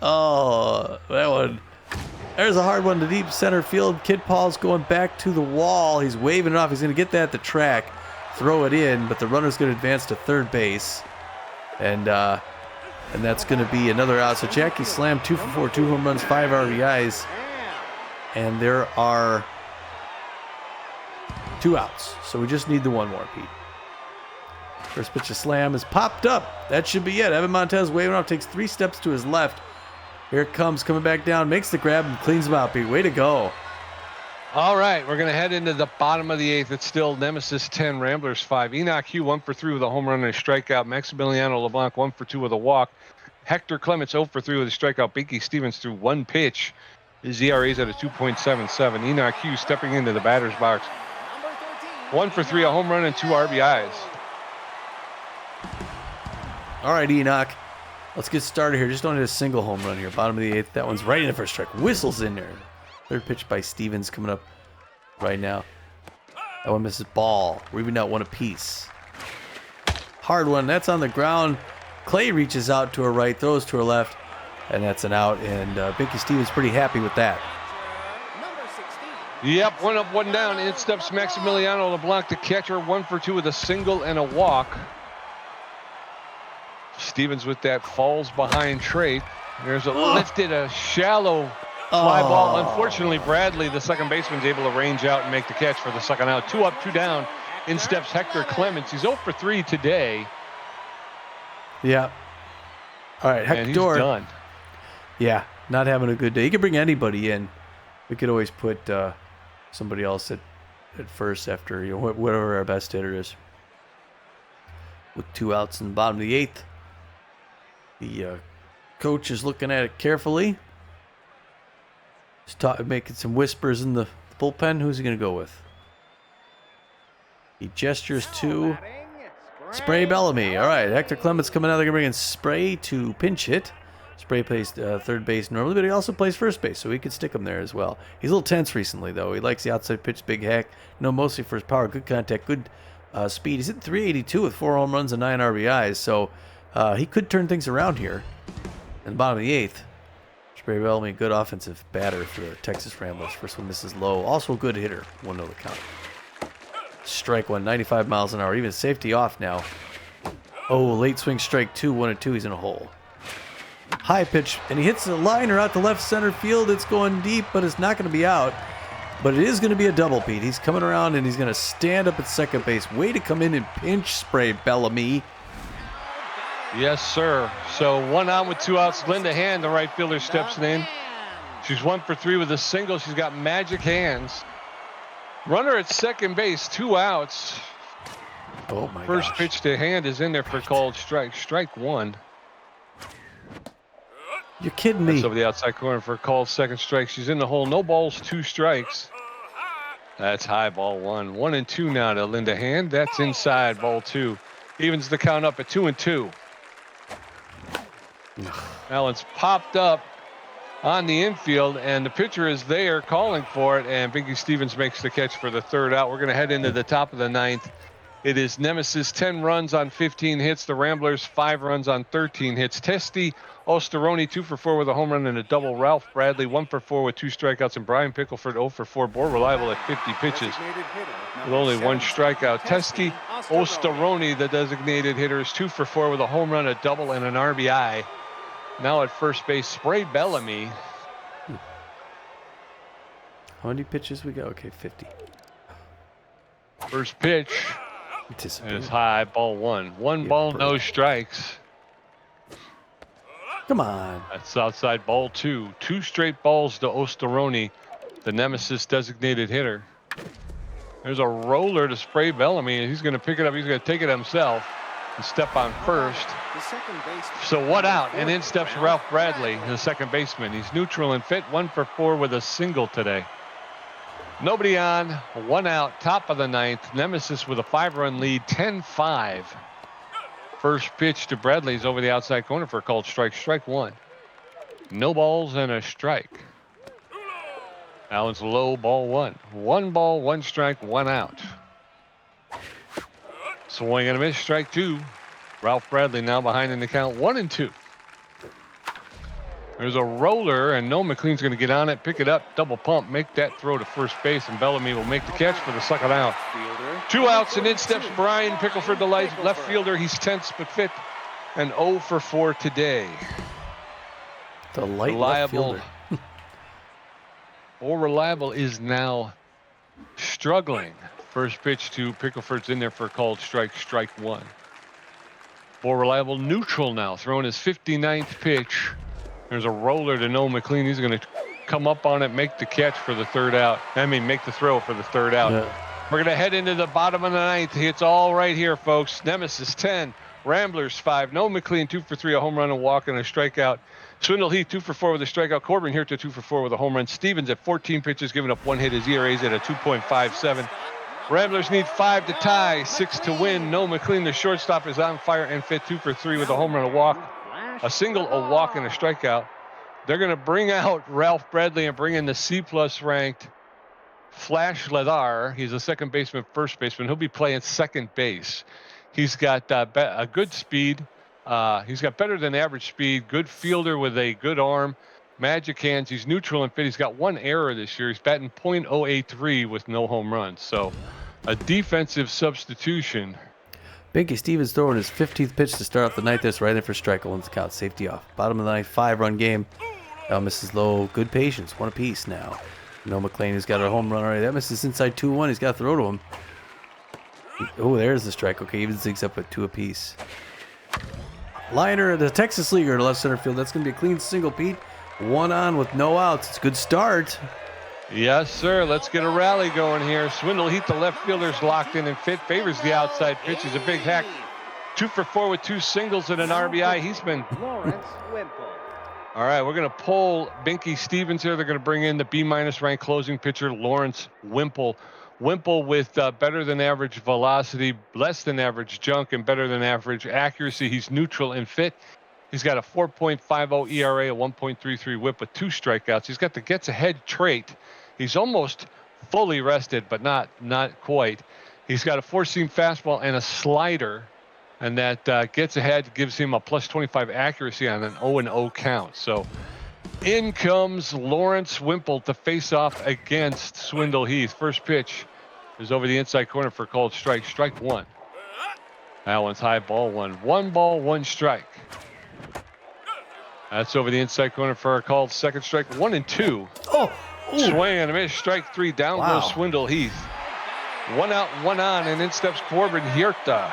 Oh, that one. There's a hard one to deep center field. Kid Paul's going back to the wall. He's waving it off. He's going to get that at the track, throw it in, but the runner's going to advance to third base. And that's going to be another out. So Jackie Slam 2 for 4, 2 home runs, 5 RBIs. And there are 2 outs. So we just need the 1 more, Pete. First pitch of Slam is popped up. That should be it. Evan Montez waving off, takes 3 steps to his left. Here it comes, coming back down, makes the grab and cleans him out, Pete. Way to go. All right, we're going to head into the bottom of the 8th. It's still Nemesis 10, Ramblers 5. Enoch Hugh 1 for 3 with a home run and a strikeout. Maximiliano LeBlanc 1 for 2 with a walk. Hector Clements 0 for 3 with a strikeout. Binky Stevens threw 1 pitch. His ERA is at a 2.77. Enoch Hugh stepping into the batter's box. 1 for 3, a home run and 2 RBIs. All right, Enoch. Let's get started here. Just don't hit a single home run here. Bottom of the 8th. That one's right in for a strike. Whistles in there. Third pitch by Stevens coming up right now. That one misses ball. We're even out 1 apiece. Hard one. That's on the ground. Clay reaches out to her right, throws to her left, and that's an out. And Binky Stevens pretty happy with that. Yep, 1 up, 1 down. In steps Maximiliano LeBlanc, the catcher, 1 for 2 with a single and a walk. Stevens with that falls behind trait. There's a lifted, a shallow fly ball. Unfortunately, Bradley, the second baseman, is able to range out and make the catch for the second out. 2 up, 2 down. In steps Hector Clements. He's 0 for 3 today. Yeah. All right, Hector. And he's done. Yeah, not having a good day. You can bring anybody in. We could always put somebody else at first after whatever our best hitter is. With 2 outs in the bottom of the 8th. The coach is looking at it carefully. Just making some whispers in the bullpen. Who's he going to go with? He gestures to Spray Bellamy. All right, Hector Clements coming out. They're going to bring in Spray to pinch hit. Spray plays third base normally, but he also plays first base, so he could stick him there as well. He's a little tense recently, though. He likes the outside pitch, big hack. Mostly for his power, good contact, good speed. He's hitting 382 with 4 home runs and 9 RBIs, so he could turn things around here. In the bottom of the 8th, Spray Bellamy, good offensive batter for the Texas Ramblers. First one misses low. Also a good hitter. 1-0 the count. Strike one, 95 miles an hour. Even safety off now. Oh, late swing strike 2, 1-2. He's in a hole. High pitch, and he hits a liner out to left center field. It's going deep, but it's not going to be out. But it is going to be a double, Pete. He's coming around, and he's going to stand up at second base. Way to come in and pinch Spray Bellamy. Yes, sir. So 1 out with 2 outs. Linda Hand, the right fielder, steps in. She's 1 for 3 with a single. She's got magic hands. Runner at second base, 2 outs. Oh, my First gosh. pitch to Hand is in there for called strike. Strike 1. You're kidding me. That's over the outside corner for a called second strike. She's in the hole. No balls, 2 strikes. That's high, ball 1. 1-2 now to Linda Hand. That's inside, ball 2. Evens the count up at 2-2. Allen's popped up on the infield, and the pitcher is there calling for it, and Binky Stevens makes the catch for the 3rd out. We're going to head into the top of the 9th. It is Nemesis 10 runs on 15 hits. The Ramblers 5 runs on 13 hits. Testy Osteroni 2 for 4 with a home run and a double. Ralph Bradley 1 for 4 with 2 strikeouts, and Brian Pickleford 0 for 4. More reliable at 50 pitches with only 1 strikeout. Testy Osteroni, the designated hitter, is 2 for 4 with a home run, a double, and an RBI. Now at first base, Spray Bellamy. How many pitches we got? Okay, 50. First pitch is high, ball 1. 1 ball, no strikes. Come on. That's outside, ball 2. 2 straight balls to Osteroni, the Nemesis designated hitter. There's a roller to Spray Bellamy, and he's going to pick it up. He's going to take it himself and step on first. So 1 out, and in steps Ralph Bradley, the second baseman. He's neutral and fit, 1 for 4 with a single today. Nobody on, 1 out, top of the 9th. Nemesis with a 5-run lead, 10-5. First pitch to Bradley's over the outside corner for a called strike. Strike 1. No balls and a strike. Allen's low, ball 1. 1 ball, 1 strike, 1 out. Swing and a miss, strike 2. Ralph Bradley now behind in the count, 1-2. There's a roller, and Noah McLean's going to get on it, pick it up, double pump, make that throw to first base, and Bellamy will make the catch for the 2nd out. 2 outs, and in steps Brian Pickleford, the left fielder. He's tense but fit, and 0 for 4 today. The light left fielder. More reliable is now struggling. First pitch to Pickleford's in there for a called strike. Strike 1. More reliable neutral now, throwing his 59th pitch. There's a roller to Noah McLean. He's going to come up on it, make the catch for the 3rd out. Make the throw for the 3rd out. Yeah. We're going to head into the bottom of the 9th. It's all right here, folks. Nemesis 10, Ramblers 5. Noah McLean 2 for 3, a home run, a walk, and a strikeout. Swindle Heath 2 for 4 with a strikeout. Corbin here to 2 for 4 with a home run. Stevens at 14 pitches, giving up 1 hit. His ERA is at a 2.57. Ramblers need 5 to tie, 6 to win. Noah McLean, the shortstop, is on fire and fit, 2 for 3 with a home run, a walk, a single, a walk, and a strikeout. They're going to bring out Ralph Bradley and bring in the C-plus ranked Flash Ladar. He's a second baseman, first baseman. He'll be playing second base. He's got a good speed. He's got better than average speed, good fielder with a good arm, magic hands. He's neutral and fit. He's got 1 error this year. He's batting .083 with no home runs. So a defensive substitution. Binky Stevens throwing his 15th pitch to start off the 9th. That's right in for strike. 1 count. Safety off. Bottom of the 9th, 5-run game. Now misses low. Good patience. 1 apiece now. Noah McLean has got a home run already. That misses inside 2-1. He's got to throw to him. Oh, there's the strike. Okay, even zigs up at 2 apiece. Liner, the Texas Leaguer to left center field. That's going to be a clean single, Pete. 1 on with no outs. It's a good start. Yes, sir. Let's get a rally going here. Swindle Heath, the left fielder's locked in and fit. Favors the outside pitch. He's a big hack. 2 for 4 with 2 singles and an RBI. He's been All right, we're going to pull Binky Stevens here. They're going to bring in the B-minus ranked closing pitcher, Lawrence Wimple. Wimple with better than average velocity, less than average junk, and better than average accuracy. He's neutral and fit. He's got a 4.50 ERA, a 1.33 whip with 2 strikeouts. He's got the gets ahead trait. He's almost fully rested, but not quite. He's got a 4-seam fastball and a slider. And that gets ahead, gives him a plus 25 accuracy on an 0-0 count. So in comes Lawrence Wimple to face off against Swindle Heath. First pitch is over the inside corner for a called strike. Strike 1. That one's high, ball 1. 1 ball, 1 strike. That's over the inside corner for a called second strike. 1-2. Oh, swing and a miss. Strike 3. Down goes Swindle Heath. 1 out, 1 on, and in steps Corbin Huerta.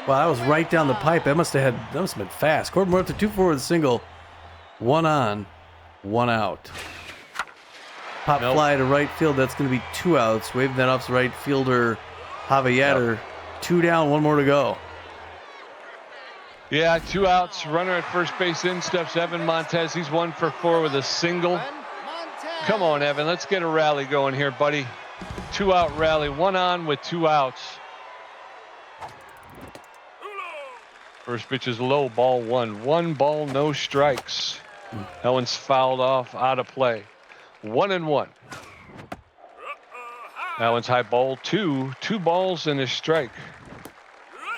Wow, that was right down the pipe. That must have been fast. Corbin Huerta 2-4 with a single. 1 on, 1 out. Pop fly to right field. That's going to be 2 outs. Waving that off to right fielder Javier. 2 down, 1 more to go. Yeah, 2 outs. Runner at first base. In steps Evan Montez. He's 1 for 4 with a single. Come on, Evan. Let's get a rally going here, buddy. 2 out rally. 1 on with 2 outs. First pitch is low, ball 1. 1 ball, no strikes. That one's fouled off, out of play. 1-1. That one's high, ball 2. 2 balls and a strike.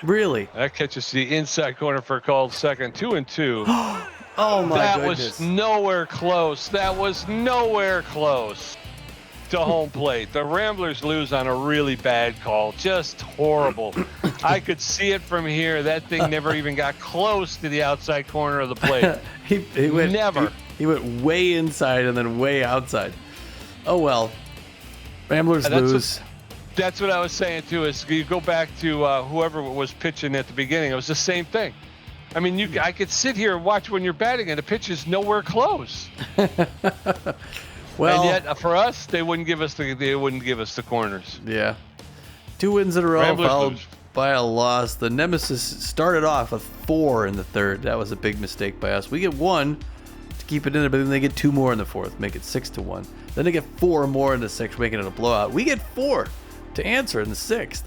Really? That catches the inside corner for a called second. 2-2. Oh my that goodness. Was nowhere close. That was nowhere close to home plate. The Ramblers lose on a really bad call. Just horrible. I could see it from here. That thing never even got close to the outside corner of the plate. he went never. He went way inside and then way outside. Oh well. Ramblers lose. That's what I was saying too. Is you go back to whoever was pitching at the beginning. It was the same thing. I mean, I could sit here and watch when you're batting, and the pitch is nowhere close. Well, and yet for us, they wouldn't give us the corners. Yeah. 2 wins in a row, Ramblers followed lose. by a loss. The Nemesis started off with 4 in the third. That was a big mistake by us. We get 1 to keep it in there, but then they get 2 more in the fourth, make it 6-1. Then they get 4 more in the sixth, making it a blowout. We get 4 to answer in the sixth,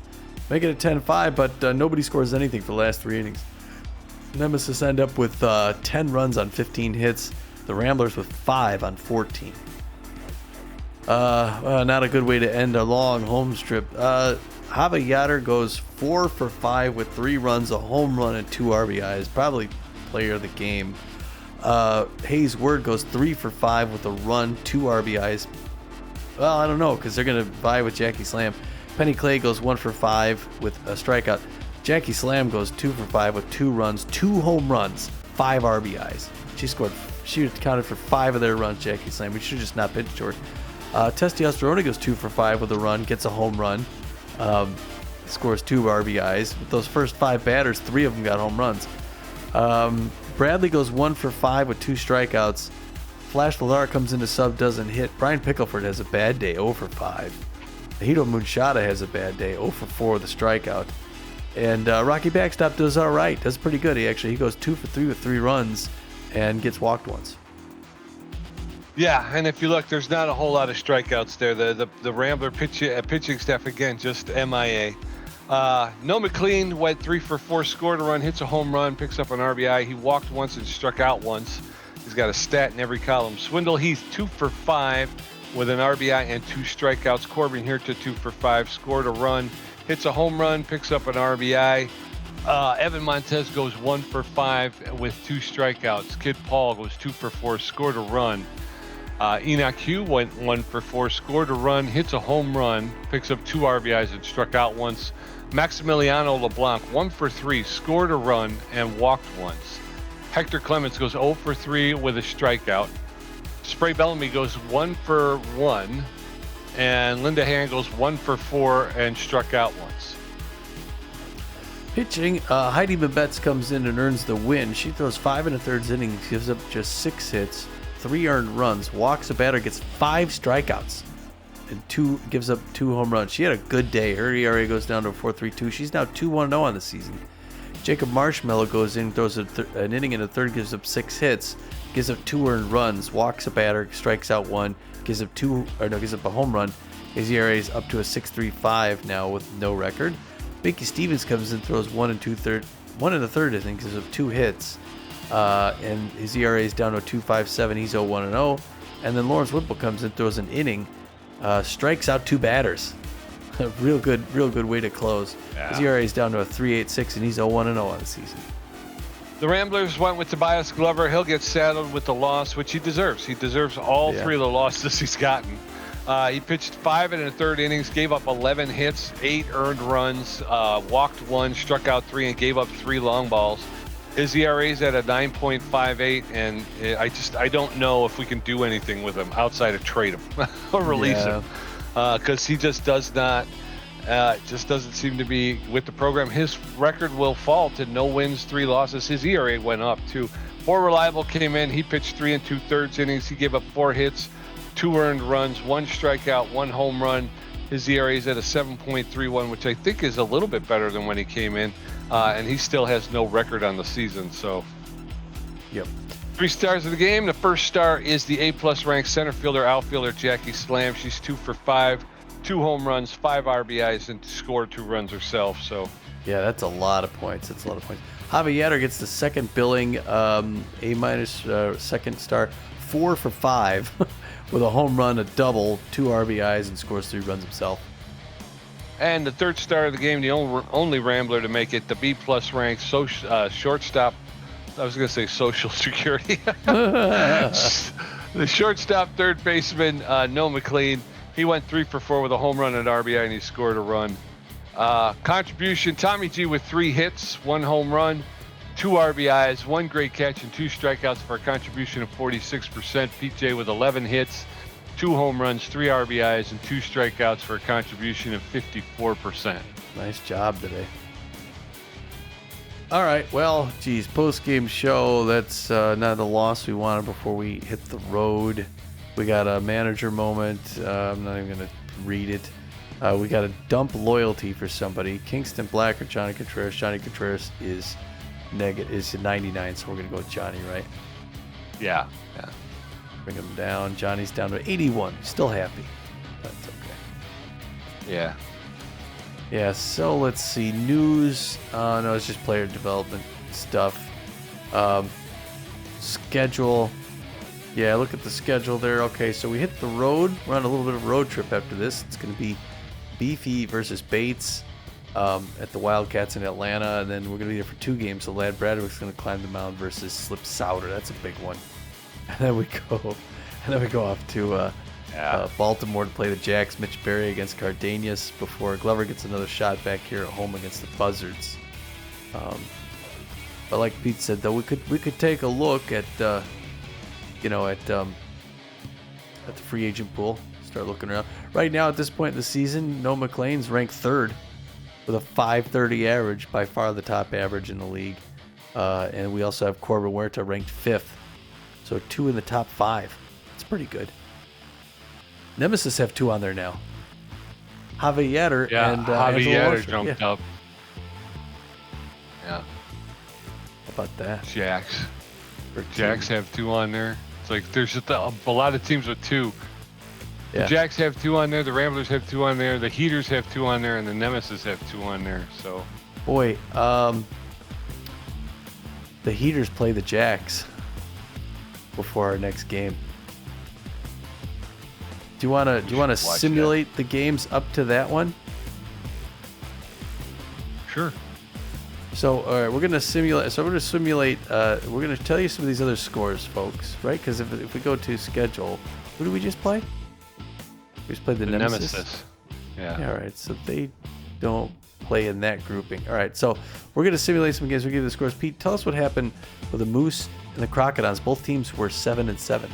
making it 10-5, but nobody scores anything for the last 3 innings. Nemesis end up with 10 runs on 15 hits. The Ramblers with 5 on 14. Not a good way to end a long home strip. Javier goes 4 for 5 with 3 runs, a home run, and 2 RBIs. Probably player of the game. Hayes Word goes 3 for 5 with a run, 2 RBIs. Well, I don't know, because they're going to vie with Jackie Slam. Penny Clay goes 1 for 5 with a strikeout. Jackie Slam goes 2 for 5 with 2 runs, 2 home runs, 5 RBIs. She accounted for 5 of their runs, Jackie Slam. We should just not pitch to her. Testy Osteroni goes 2 for 5 with a run, gets a home run, scores 2 RBIs. With those first 5 batters, 3 of them got home runs. Bradley goes 1 for 5 with 2 strikeouts. Flash Villar comes into sub, doesn't hit. Brian Pickleford has a bad day, 0 for 5. Hito Munchada has a bad day, 0 for 4 with a strikeout. And Rocky Backstop does all right, does pretty good. He goes 2 for 3 with 3 runs and gets walked once. Yeah, and if you look, there's not a whole lot of strikeouts there. The Rambler pitching staff, again, just MIA. No McLean went 3 for 4, scored a run, hits a home run, picks up an RBI. He walked once and struck out once. He's got a stat in every column. Swindle Heath 2 for 5 with an RBI and 2 strikeouts. Corbin Huerta 2 for 5, scored a run, hits a home run, picks up an RBI. Evan Montez goes 1 for 5 with 2 strikeouts. Kid Paul goes 2 for 4, scored a run. Enoch Hugh went 1 for 4, scored a run, hits a home run, picks up 2 RBIs and struck out once. Maximiliano LeBlanc 1 for 3, scored a run and walked once. Hector Clements goes 0 for 3 with a strikeout. Spray Bellamy goes 1 for 1, and Linda Hand goes 1 for 4 and struck out once. Pitching, Heidi Babetz comes in and earns the win. She throws 5 1/3 innings, gives up just 6 hits, 3 earned runs, walks a batter, gets 5 strikeouts, and gives up 2 home runs. She had a good day. Her ERA goes down to 4.32. She's now 2-1-0 on the season. Jacob Marshmallow goes in, throws an inning and a third, gives up 6 hits, gives up 2 earned runs, walks a batter, strikes out 1, gives up a home run. His ERA is up to a 6.35 now with no record. Mickey Stevens comes in, throws 1 1.3, I think, gives up 2 hits, and his ERA is down to a 2.57. He's 0-1-0. And then Lawrence Whipple comes in, throws an inning, strikes out 2 batters. A real good way to close. Yeah. His ERA is down to a 3.86, and he's 0-1-0 on the season. The Ramblers went with Tobias Glover. He'll get saddled with the loss, which he deserves. He deserves all 3 of the losses he's gotten. He pitched 5 1/3 innings, gave up 11 hits, 8 earned runs, walked 1, struck out 3, and gave up 3 long balls. His ERA is at a 9.58, and I don't know if we can do anything with him outside of trade him or release him, because he just does not. Just doesn't seem to be with the program. His record will fall to no wins, 3 losses. His ERA went up too. 4 Reliable came in. He pitched 3 2/3 innings. He gave up 4 hits, 2 earned runs, 1 strikeout, 1 home run. His ERA is at a 7.31, which I think is a little bit better than when he came in. And he still has no record on the season. So, yep. 3 stars of the game. The first star is the A+ ranked center fielder, outfielder Jackie Slam. She's 2 for 5, 2 home runs, 5 RBIs, and scored 2 runs herself. So, yeah, that's a lot of points. Javi Yatter gets the second billing, A-, second star, 4 for 5, with a home run, a double, 2 RBIs, and scores 3 runs himself. And the third star of the game, the only Rambler to make it, the B+ ranked shortstop. I was going to say Social Security. The shortstop, third baseman, Noah McLean. He went 3 for 4 with a home run and RBI, and he scored a run. Contribution, Tommy G with 3 hits, 1 home run, 2 RBIs, 1 great catch, and 2 strikeouts for a contribution of 46%. Pete J with 11 hits, 2 home runs, 3 RBIs, and 2 strikeouts for a contribution of 54%. Nice job today. All right, well, geez, post-game show, that's not the loss we wanted before we hit the road. We got a manager moment. I'm not even going to read it. We got to dump loyalty for somebody. Kingston Black or Johnny Contreras. Johnny Contreras is 99, so we're going to go with Johnny, right? Yeah. Bring him down. Johnny's down to 81. Still happy. That's okay. Yeah, so let's see. News. No, it's just player development stuff. Schedule. Yeah, look at the schedule there. Okay, so we hit the road. We're on a little bit of a road trip after this. It's going to be Beefy versus Bates at the Wildcats in Atlanta. And then we're going to be there for 2 games. So Lad Bradwick's going to climb the mound versus Slip Souter. That's a big one. And then we go off to Baltimore to play the Jacks. Mitch Berry against Cardenas before Glover gets another shot back here at home against the Buzzards. But like Pete said, though, we could take a look at the free agent pool. Start looking around. Right now, at this point in the season, Noah McLean's ranked 3rd with a .530 average, by far the top average in the league. And we also have Corbin Huerta ranked 5th. So 2 in the top 5. That's pretty good. Nemesis have 2 on there now. Javi Yatter and Javi Yatter jumped up. Yeah. How about that? Jacks have 2 on there. It's like there's just a lot of teams with 2. The Jacks have 2 on there. The Ramblers have 2 on there. The Heaters have 2 on there, and the Nemesis have 2 on there. So, boy, the Heaters play the Jacks before our next game. Do you want to simulate the games up to that one? Sure. So, all right, we're going to simulate. So, we're going to simulate. We're going to tell you some of these other scores, folks, right? Because if we go to schedule, who did we just play? We just played the Nemesis. Yeah. All right. So they don't play in that grouping. All right. So we're going to simulate some games. We'll give you the scores. Pete, tell us what happened with the Moose and the Crocodons. Both teams were 7-7.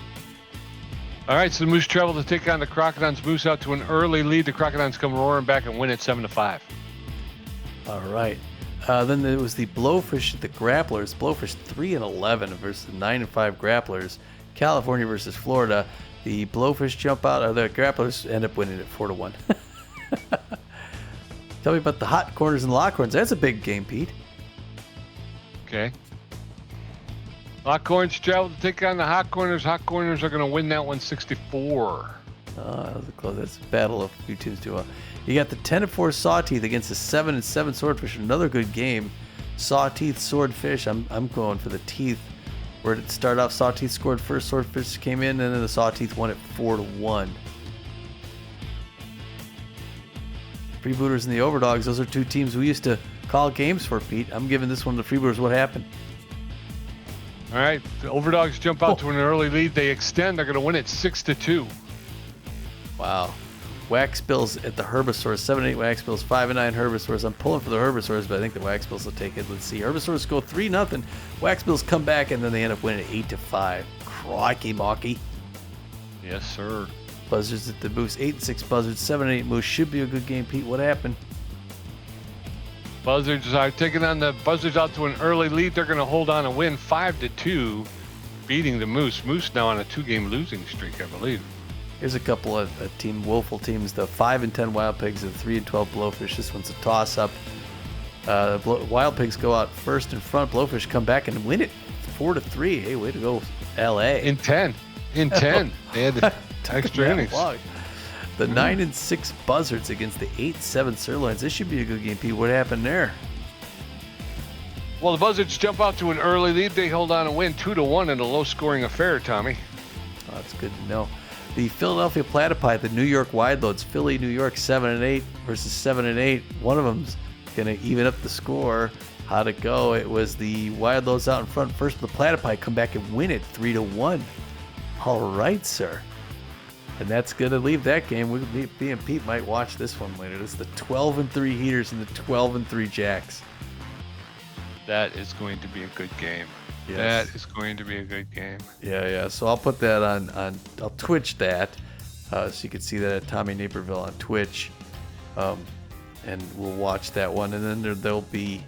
All right. So the Moose travel to take on the Crocodons. Moose out to an early lead. The Crocodons come roaring back and win it 7-5. All right. Then there was the Blowfish at the Grapplers. Blowfish 3-11 versus the 9-5 Grapplers. California versus Florida. The Blowfish jump out. The Grapplers end up winning it 4-1. Tell me about the Hot Corners and Lockhorns. That's a big game, Pete. Okay. Hot Corners travel to take on the Hot Corners. Hot Corners are going to win that one 64. That was close. That's a battle of a few teams too. You got the 10-4 Sawteeth against the 7-7 Swordfish. Another good game. Sawteeth, Swordfish. I'm going for the Teeth. Where it started off, Sawteeth scored first, Swordfish came in, and then the Sawteeth won it 4-1. Freebooters and the Overdogs, those are two teams we used to call games for, Pete. I'm giving this one to the Freebooters. What happened? All right, the Overdogs jump out to an early lead. They extend. They're going to win it 6-2. Wow. Wax Bills at the Herbisaurs, 7-8 Wax Bills, 5-9 Herbisaurs. I'm pulling for the Herbisaurs, but I think the Wax Bills will take it. Let's see. Herbisaurs go 3-0. Wax Bills come back, and then they end up winning 8-5. Crikey Mocky. Yes, sir. Buzzards at the Moose, 8-6 Buzzards, 7-8 Moose. Should be a good game, Pete. What happened? Buzzards are taking on the Buzzards out to an early lead. They're going to hold on and win 5-2, beating the Moose. Moose now on a 2-game losing streak, I believe. Here's a couple of woeful teams. The 5-10 Wild Pigs and 3-12 Blowfish. This one's a toss-up. Wild Pigs go out first in front. Blowfish come back and win it 4-3. Hey, way to go, L.A. In 10. They had the extra innings. The 9-6 Buzzards against the 8-7 Sirloins. This should be a good game, Pete. What happened there? Well, the Buzzards jump out to an early lead. They hold on and win 2-1 in a low-scoring affair, Tommy. Oh, that's good to know. The Philadelphia Platypi, the New York Wideloads, Philly, New York, 7-8 versus 7-8. One of them's gonna even up the score. How'd it go? It was the Wideloads out in front first. The Platypi come back and win it 3-1. All right, sir. And that's gonna leave that game. Me and Pete might watch this one later. This is the 12-3 Heaters and the 12-3 Jacks. That is going to be a good game. Yes. That is going to be a good game. Yeah. So I'll put that on I'll Twitch that, so you can see that at Tommy Naperville on Twitch, and we'll watch that one, and then there'll be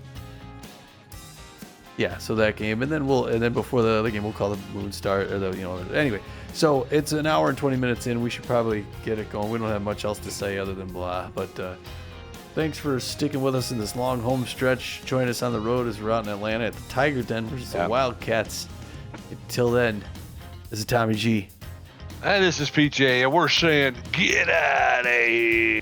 so that game, and then before the other game we'll call the Moon Star or anyway. So it's an hour and 20 minutes in. We should probably get it going. We don't have much else to say other than blah, but thanks for sticking with us in this long home stretch. Join us on the road as we're out in Atlanta at the Tiger Den versus the Wildcats. Until then, this is Tommy G. And this is PJ, and we're saying, get out of here.